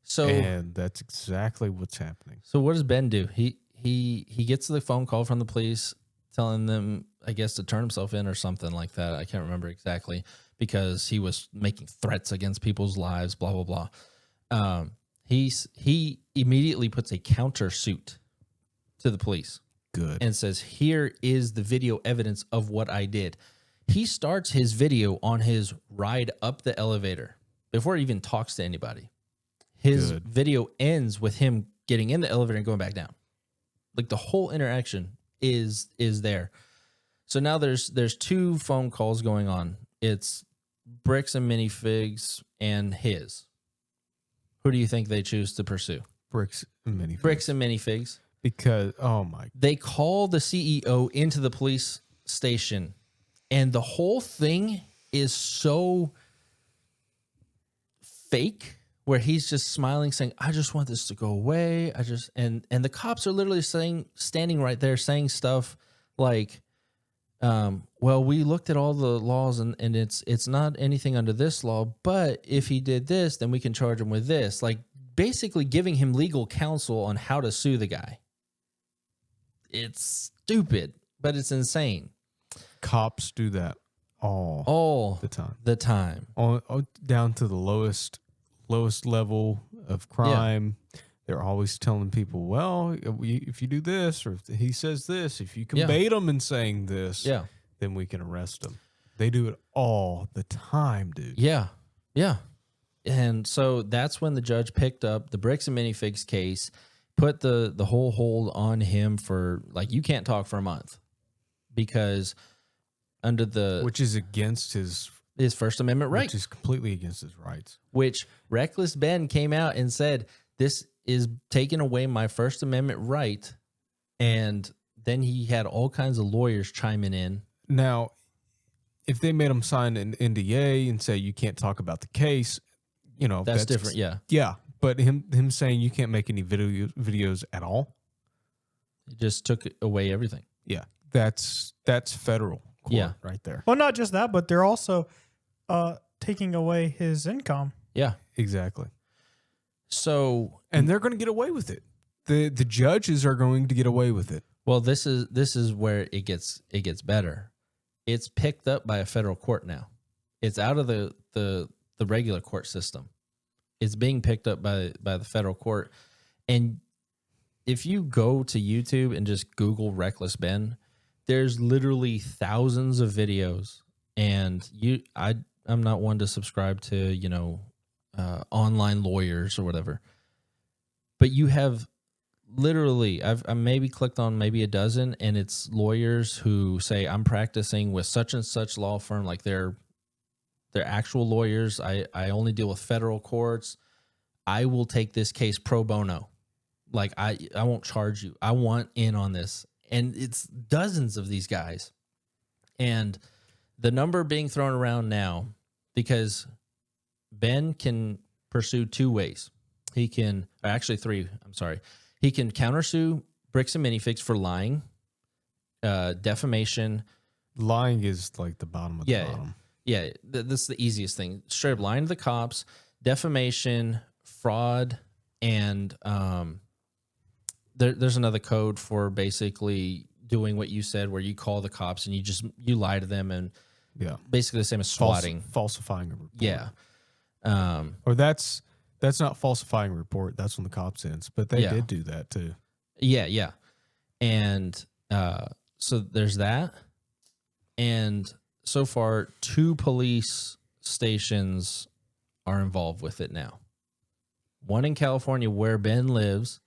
So and that's exactly what's happening. So what does Ben do? He gets the phone call from the police telling them, I guess, to turn himself in or something like that. I can't remember exactly, because he was making threats against people's lives, blah, blah, blah. He immediately puts a countersuit to the police. Good. And says, here is the video evidence of what I did. He starts his video on his ride up the elevator before he even talks to anybody. His video ends with him getting in the elevator and going back down. Like, the whole interaction is there. So now there's two phone calls going on. It's Bricks and Minifigs and his. Who do you think they choose to pursue? Bricks and Minifigs. Bricks and Minifigs. Because, oh my. They call the CEO into the police station, and the whole thing is so fake, where he's just smiling, saying, I just want this to go away. And the cops are literally standing right there saying stuff like, well, we looked at all the laws and it's not anything under this law, but if he did this, then we can charge him with this. Like, basically giving him legal counsel on how to sue the guy. It's stupid, but it's insane. Cops do that all the time. Down to the lowest level of crime. Yeah. They're always telling people, well, if you do this, or if he says this, if you can bait him in saying this, then we can arrest him. They do it all the time, dude. Yeah. Yeah. And so that's when the judge picked up the Bricks and Minifigs case, put the whole hold on him for, like, you can't talk for a month, because under the... Which is against his First Amendment right. Which is completely against his rights. Which Reckless Ben came out and said, this is taking away my First Amendment right. And then he had all kinds of lawyers chiming in. Now, if they made him sign an NDA and say you can't talk about the case, you know, that's different. Yeah. Yeah. But him saying you can't make any videos at all, it just took away everything. Yeah. That's federal court right there. Well, not just that, but they're also taking away his income. Yeah. Exactly. So, and they're going to get away with it. The judges are going to get away with it. Well, this is where it gets better. It's picked up by a federal court now. It's out of the regular court system. It's being picked up by the federal court. And if you go to YouTube and just Google Reckless Ben, there's literally thousands of videos. And I'm not one to subscribe to, online lawyers or whatever. But you have literally, I maybe clicked on maybe a dozen, and it's lawyers who say, I'm practicing with such and such law firm, like they're actual lawyers. I only deal with federal courts. I will take this case pro bono. Like, I won't charge you. I want in on this. And it's dozens of these guys. And the number being thrown around now, because Ben can pursue two ways. He can, or actually three, I'm sorry. He can countersue Bricks and Minifigs for lying, defamation. Lying is like the bottom of the bottom. Yeah, this is the easiest thing. Straight up lying to the cops, defamation, fraud, and there's another code for basically doing what you said, where you call the cops and you lie to them, and basically the same as swatting, falsifying a report. Yeah. Or that's not falsifying a report. That's when the cop sends. But they did do that too. Yeah. And so there's that. And so far, 2 police stations are involved with it now. One in California where Ben lives,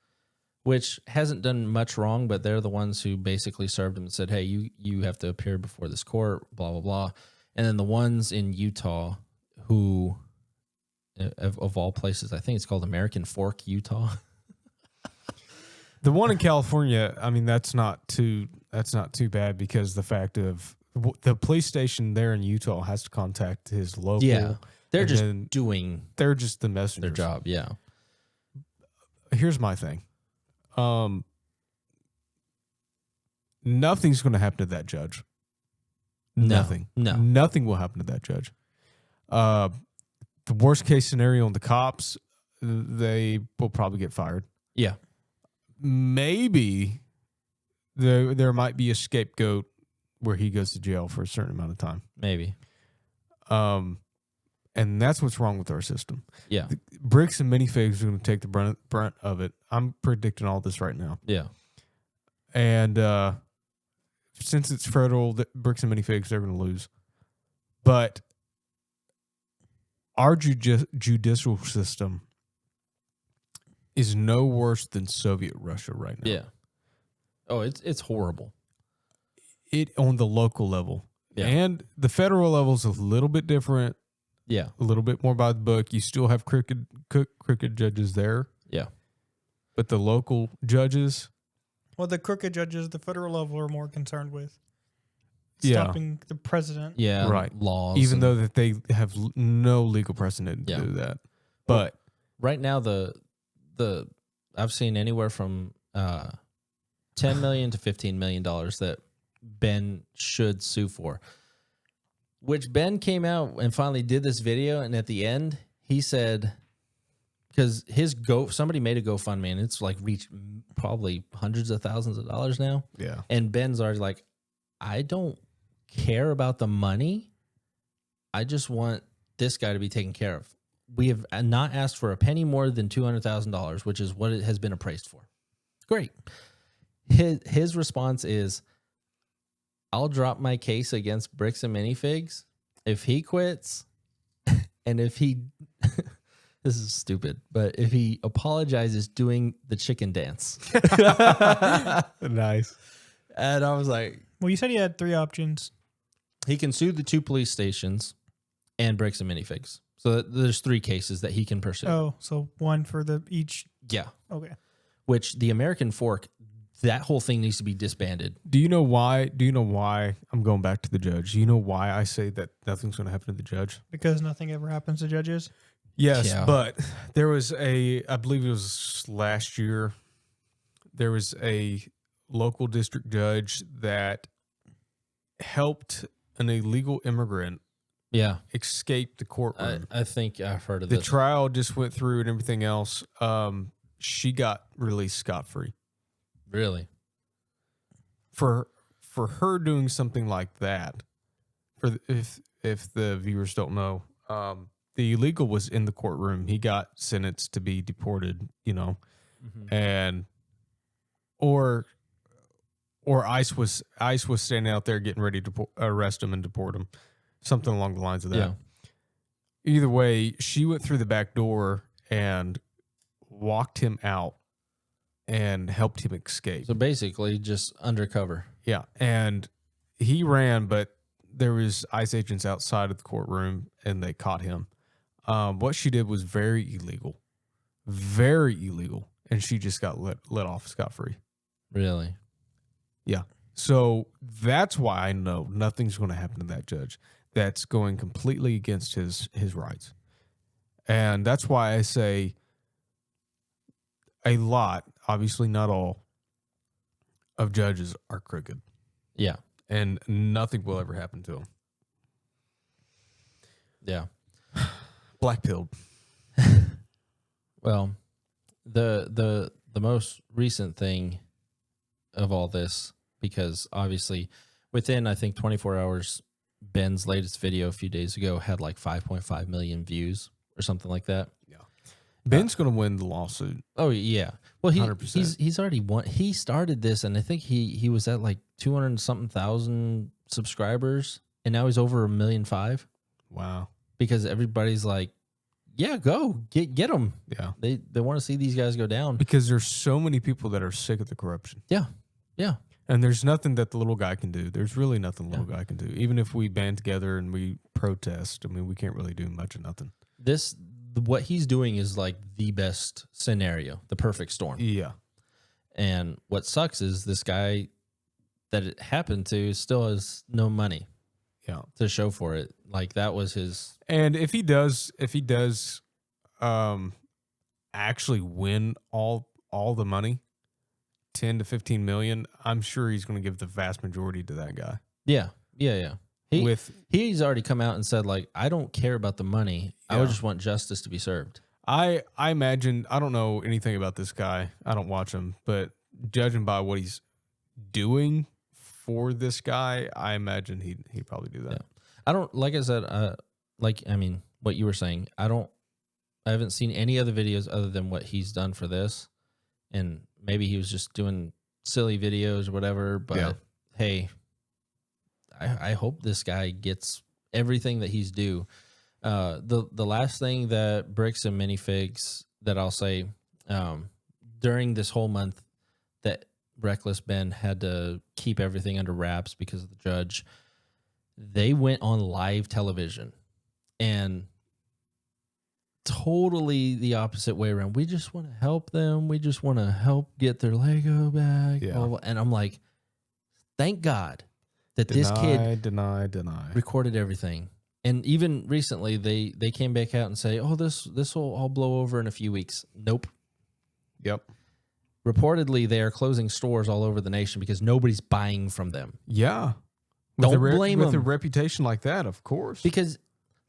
which hasn't done much wrong, but they're the ones who basically served him and said, hey, you have to appear before this court, blah, blah, blah. And then the ones in Utah who, of all places, I think it's called American Fork, Utah. The one in California, I mean, that's not too bad, because the fact of the police station there in Utah has to contact his local. Yeah, they're just they're just the messengers. Their job. Yeah. Here's my thing. Nothing's going to happen to that judge. Nothing. No. Nothing will happen to that judge. The worst case scenario on the cops, they will probably get fired. Yeah. Maybe there might be a scapegoat where he goes to jail for a certain amount of time. Maybe. And that's what's wrong with our system. Yeah. The Bricks and Minifigs are going to take the brunt of it. I'm predicting all this right now. Yeah. And since it's federal, Bricks and Minifigs, they're going to lose. But our judicial system is no worse than Soviet Russia right now. Yeah. Oh, it's horrible. It on the local level. Yeah. And the federal level is a little bit different. Yeah. A little bit more by the book. You still have crooked judges there. Yeah. But the local judges. Well, the crooked judges, the federal level, are more concerned with Yeah. stopping the president. Yeah. Right. Laws. Even though that they have no legal precedent to do that. But right now, the I've seen anywhere from $10 million to $15 million that Ben should sue for. Which Ben came out and finally did this video, and at the end he said, because somebody made a GoFundMe and it's like reached probably hundreds of thousands of dollars now. yeah. And Ben's already like, I don't care about the money. I just want this guy to be taken care of. We have not asked for a penny more than $200,000, which is what it has been appraised for. Great. His response is, I'll drop my case against Bricks and Minifigs if he quits, and if he, this is stupid, but if he apologizes doing the chicken dance. Nice. And I was like, Well, you said he had 3 options. he can sue the 2 police stations and Bricks and Minifigs. So there's 3 cases that he can pursue. Oh, so one for each. Yeah. Okay. Which the American Fork, that whole thing needs to be disbanded. Do you know why I'm going back to the judge? Do you know why I say that nothing's going to happen to the judge? Because nothing ever happens to judges. Yes, Yeah. but there was I believe it was last year, there was a local district judge that helped an illegal immigrant Yeah. escape the courtroom. I think I've heard of The this. trial just went through and everything else. She got released scot-free. Really? For her doing something like that, if the viewers don't know, the illegal was in the courtroom. He got sentenced to be deported, and or ICE was standing out there getting ready to arrest him and deport him, something along the lines of that. Yeah. Either way, she went through the back door and walked him out and helped him escape. So basically just undercover. Yeah, and he ran, but there was ICE agents outside of the courtroom, and they caught him. What she did was very illegal, and she just got let off scot-free. Really? Yeah, so that's why I know nothing's going to happen to that judge. That's going completely against his rights, and that's why I say a lot, obviously not all, of judges are crooked. Yeah. And nothing will ever happen to them. Yeah. Black-pilled. Well, the the most recent thing of all this, because obviously within, I think, 24 hours, Ben's latest video a few days ago had like 5.5 million views or something like that. Yeah. Ben's going to win the lawsuit. Oh yeah. Well, 100%. he's already won. He started this, and I think he was at like 200 and something thousand subscribers, and now he's over 1.5 million. Wow. Because everybody's like, yeah, go get them. Yeah. They want to see these guys go down. Because there's so many people that are sick of the corruption. Yeah. Yeah. And there's nothing that the little guy can do. There's really nothing the little guy can do. Even if we band together and we protest, I mean, we can't really do much of nothing. What he's doing is like the best scenario, the perfect storm. Yeah. And what sucks is this guy that it happened to still has no money. Yeah. To show for it. Like that was his. And if he does actually win all the money, 10 to 15 million, I'm sure he's going to give the vast majority to that guy. Yeah. He's already come out and said, like, I don't care about the money. Yeah. I would just want justice to be served. I imagine, I don't know anything about this guy. I don't watch him, but judging by what he's doing for this guy, I imagine he'd probably do that. Yeah. I don't, like I said, what you were saying, I haven't seen any other videos other than what he's done for this. And maybe he was just doing silly videos or whatever, but hey, I hope this guy gets everything that he's due. The last thing that Bricks and Minifigs that I'll say, during this whole month that Reckless Ben had to keep everything under wraps because of the judge, they went on live television and totally the opposite way around. We just want to help them. We just want to help get their Lego back. Yeah. And I'm like, thank God that this kid recorded everything. And even recently, they came back out and say, oh, this will all blow over in a few weeks. Nope. Yep. Reportedly, they are closing stores all over the nation because nobody's buying from them. Yeah. Don't blame them. With a reputation like that, of course. Because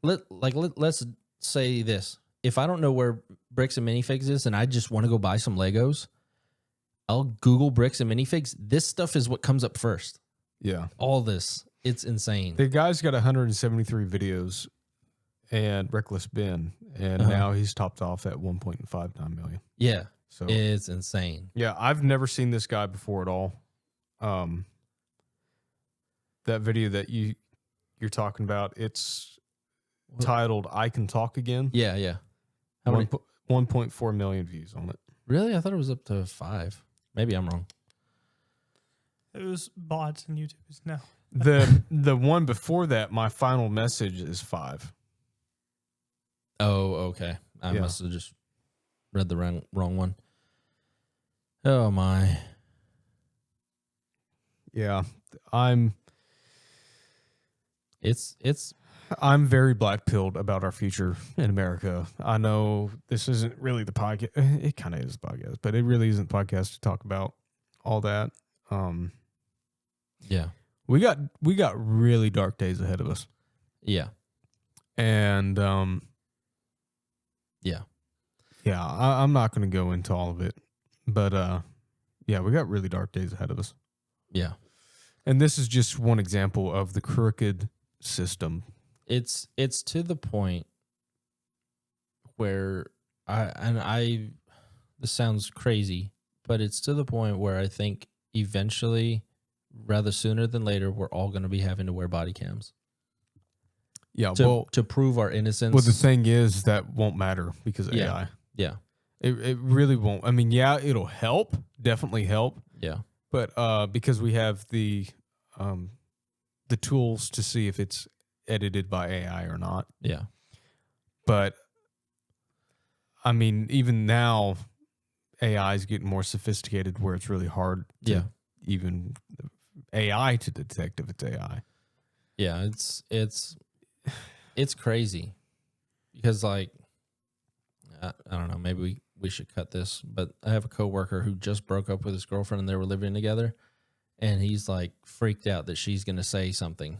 let's say this. If I don't know where Bricks and Minifigs is and I just want to go buy some Legos, I'll Google Bricks and Minifigs. This stuff is what comes up first. Yeah. All this. It's insane. The guy's got 173 videos and Reckless Ben, and now he's topped off at 1.59 million. Yeah. So it's insane. Yeah, I've never seen this guy before at all. That video that you're talking about, it's titled "I Can Talk Again." Yeah, yeah. How many? 1.4 million views on it. Really? I thought it was up to 5. Maybe I'm wrong. It was bots and YouTubers. No. The one before that, My Final Message, is 5. Oh, okay. I must have just read the wrong one. Oh my. Yeah, I'm very black-pilled about our future in America. I know this isn't really the podcast. It kind of is a podcast, but it really isn't a podcast to talk about all that. Yeah. We got really dark days ahead of us. Yeah. And yeah. Yeah, I'm not going to go into all of it, but yeah, we got really dark days ahead of us. Yeah. And this is just one example of the crooked system. It's to the point where this sounds crazy, but it's to the point where I think eventually, rather sooner than later, we're all going to be having to wear body cams. Yeah, to prove our innocence. Well, the thing is that won't matter because of AI. Yeah. It really won't. I mean, yeah, it'll help, definitely help. Yeah. But because we have the tools to see if it's edited by AI or not. Yeah. But I mean, even now, AI is getting more sophisticated where it's really hard to even AI to detect if it's AI. Yeah, it's crazy because, like, I don't know, maybe we should cut this, but I have a coworker who just broke up with his girlfriend and they were living together, and he's like freaked out that she's going to say something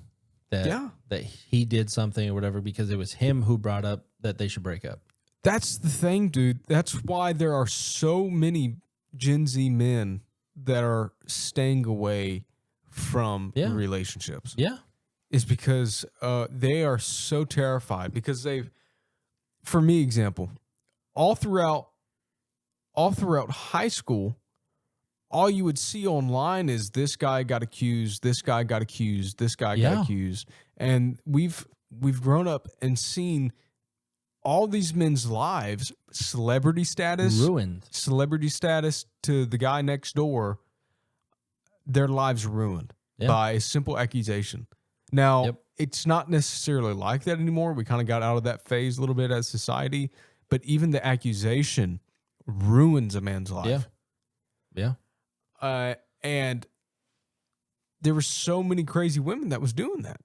that he did something or whatever because it was him who brought up that they should break up. That's the thing, dude. That's why there are so many Gen Z men that are staying away from Yeah. relationships. Yeah. Is because they are so terrified because for me, example, all throughout high school, all you would see online is this guy got accused, this guy got accused, this guy got accused. And we've grown up and seen all these men's lives, celebrity status to the guy next door, their lives ruined by a simple accusation. Now, it's not necessarily like that anymore. We kind of got out of that phase a little bit as society, but even the accusation ruins a man's life. Yeah. And there were so many crazy women that was doing that.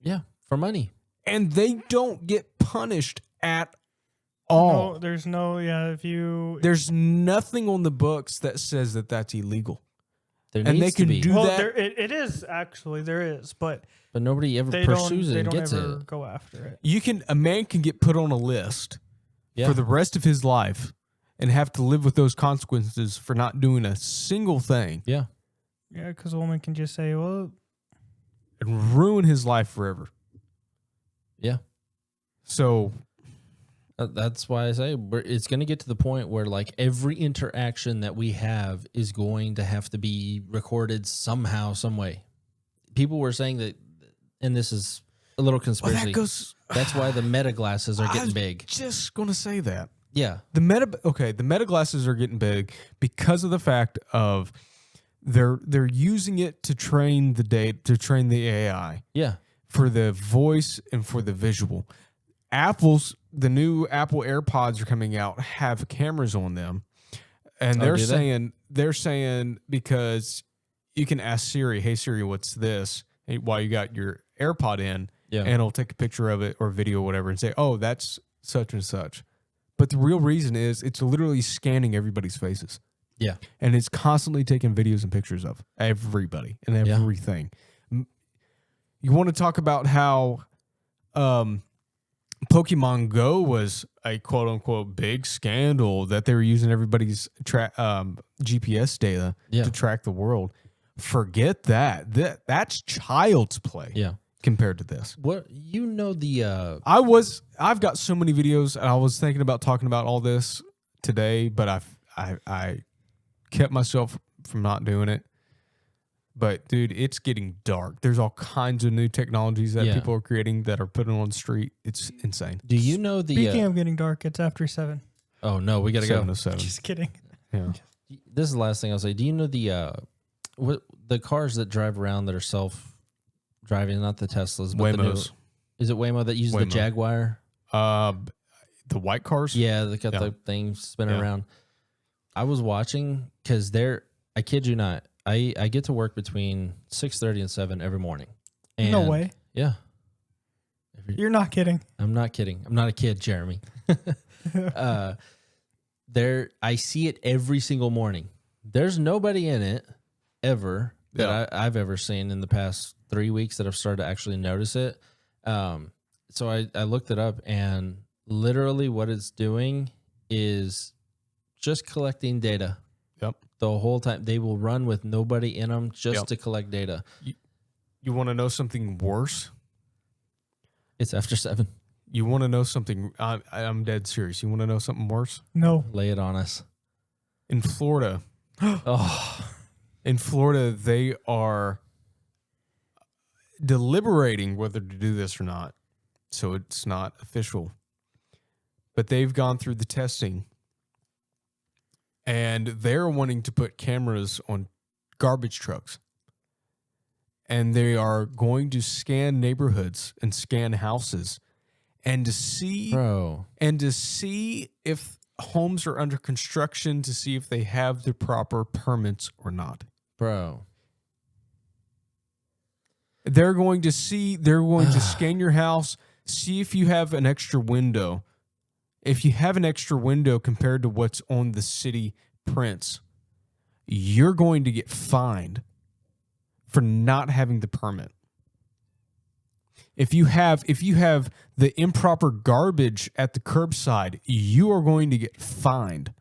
Yeah, for money. And they don't get punished at all. No, there's no, if you... There's nothing on the books that says that that's illegal. There and needs they can to be. do well, that. It is, actually, there is, but nobody ever pursues it and gets They don't ever it. go after it. A man can get put on a list for the rest of his life and have to live with those consequences for not doing a single thing. Yeah. Yeah, because a woman can just say, well... And ruin his life forever. Yeah. So... That's why I say it's going to get to the point where like every interaction that we have is going to have to be recorded somehow, some way. People were saying that, and this is a little conspiracy. That's why the meta glasses are getting big. Just going to say that. Yeah. The meta glasses are getting big because of the fact of they're using it to train the AI. Yeah. For the voice and for the visual. The new Apple AirPods are coming out, have cameras on them. And they're saying because you can ask Siri, hey Siri, what's this? While you got your AirPod in, and it'll take a picture of it or video or whatever and say, oh, that's such and such. But the real reason is it's literally scanning everybody's faces. Yeah. And it's constantly taking videos and pictures of everybody and everything. You want to talk about how Pokemon Go was a quote unquote big scandal that they were using everybody's GPS data to track the world. Forget that. That's child's play. Yeah. Compared to this. What I've got so many videos and I was thinking about talking about all this today, but I kept myself from not doing it. But dude, it's getting dark. There's all kinds of new technologies that people are creating that are putting on the street. It's insane. Do you know Speaking of getting dark, it's after 7. Oh no, we gotta go. 7. Just kidding. Yeah. This is the last thing I'll say. Do you know the cars that drive around that are self-driving, not the Teslas, but Waymos. Is it Waymo that uses the Jaguar? The white cars? Yeah, they got the thing spinning around. I was watching because I kid you not, I get to work between 6:30 and 7 every morning. And no way. Yeah. You're not kidding. I'm not kidding. I'm not a kid, Jeremy. I see it every single morning. There's nobody in it ever that I've ever seen in the past 3 weeks that I've started to actually notice it. So I looked it up, and literally what it's doing is just collecting data. Yep. The whole time. They will run with nobody in them just to collect data. You want to know something worse? It's after 7. You want to know something? I'm dead serious. You want to know something worse? No. Lay it on us. In Florida. In Florida, they are deliberating whether to do this or not. So it's not official. But they've gone through the testing. And they're wanting to put cameras on garbage trucks. And they are going to scan neighborhoods and scan houses and to see if homes are under construction, to see if they have the proper permits or not. Bro. They're going to scan your house, see if you have an extra window. If you have an extra window compared to what's on the city prints, you're going to get fined for not having the permit. If you have the improper garbage at the curbside, you are going to get fined.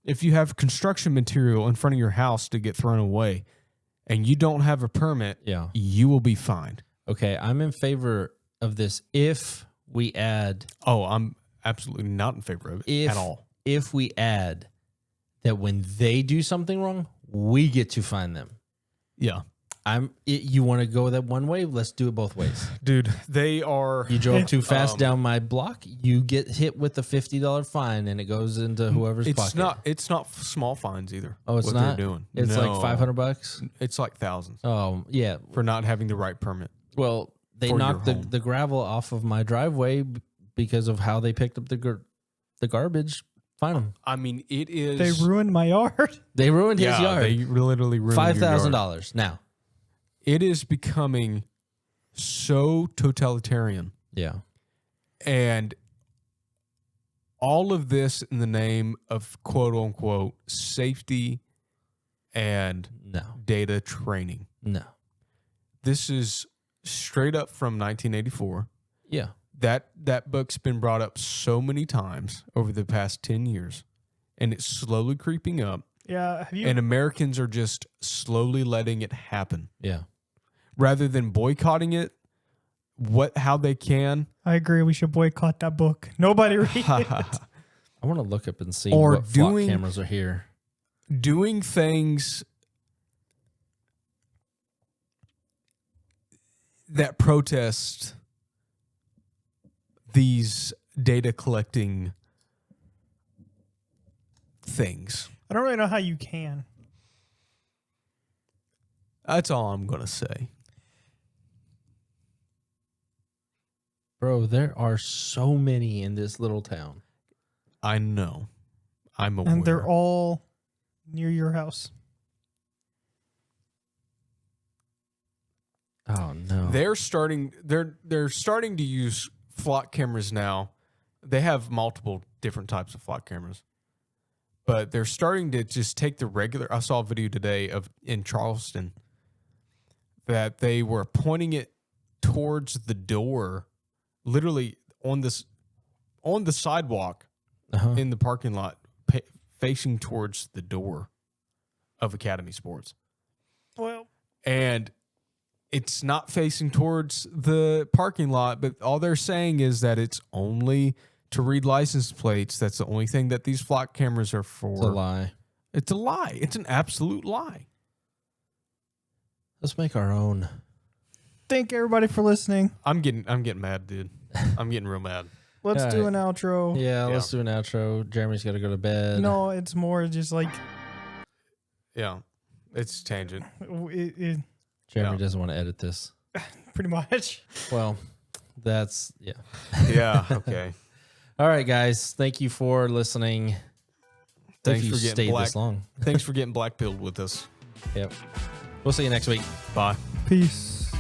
If you have construction material in front of your house to get thrown away and you don't have a permit, Yeah. you will be fined. Okay, I'm in favor of this if we add. Oh, I'm absolutely not in favor of it at all. If we add that when they do something wrong, we get to fine them. Yeah. You want to go that one way? Let's do it both ways. Dude, they are... You drove too fast down my block, you get hit with a $50 fine, and it goes into whoever's pocket. It's not small fines either. Oh, it's what not? they're doing. It's No. like $500? It's like thousands. Oh, yeah. For not having the right permit. Well, they knocked the gravel off of my driveway because of how they picked up the garbage. Fine them. I mean, it is... They ruined my yard. They ruined his yard. They literally ruined $5,000 now. It is becoming so totalitarian. Yeah. And all of this in the name of quote unquote safety and data training. No. This is straight up from 1984. Yeah. That book's been brought up so many times over the past 10 years, and it's slowly creeping up. Yeah. And Americans are just slowly letting it happen. Yeah. Rather than boycotting it, how they can. I agree. We should boycott that book. Nobody read it. I want to look up and see Or what flock cameras are here. Doing things that protest these data collecting things. I don't really know how you can. That's all I'm going to say. Bro, there are so many in this little town. I know. I'm aware. And they're all near your house. Oh no. They're starting to use flock cameras now. They have multiple different types of flock cameras. But they're starting to just take the regular... I saw a video today in Charleston that they were pointing it towards the door, literally on the sidewalk in the parking lot, facing towards the door of Academy Sports. Well, and it's not facing towards the parking lot, but all they're saying is that it's only to read license plates. That's the only thing that these flock cameras are for. It's a lie. It's a lie. It's an absolute lie. Let's make our own. Thank everybody for listening. I'm getting mad, dude. I'm getting real mad. Let's do an outro. Yeah, let's do an outro. Jeremy's got to go to bed. No, it's more just like... Yeah, it's tangent. Jeremy doesn't want to edit this. Pretty much. Well, that's... Yeah. Yeah, okay. All right, guys. Thank you for listening. Thanks for getting stayed this long. Thanks for getting black-pilled with us. Yep. We'll see you next week. Bye. Peace.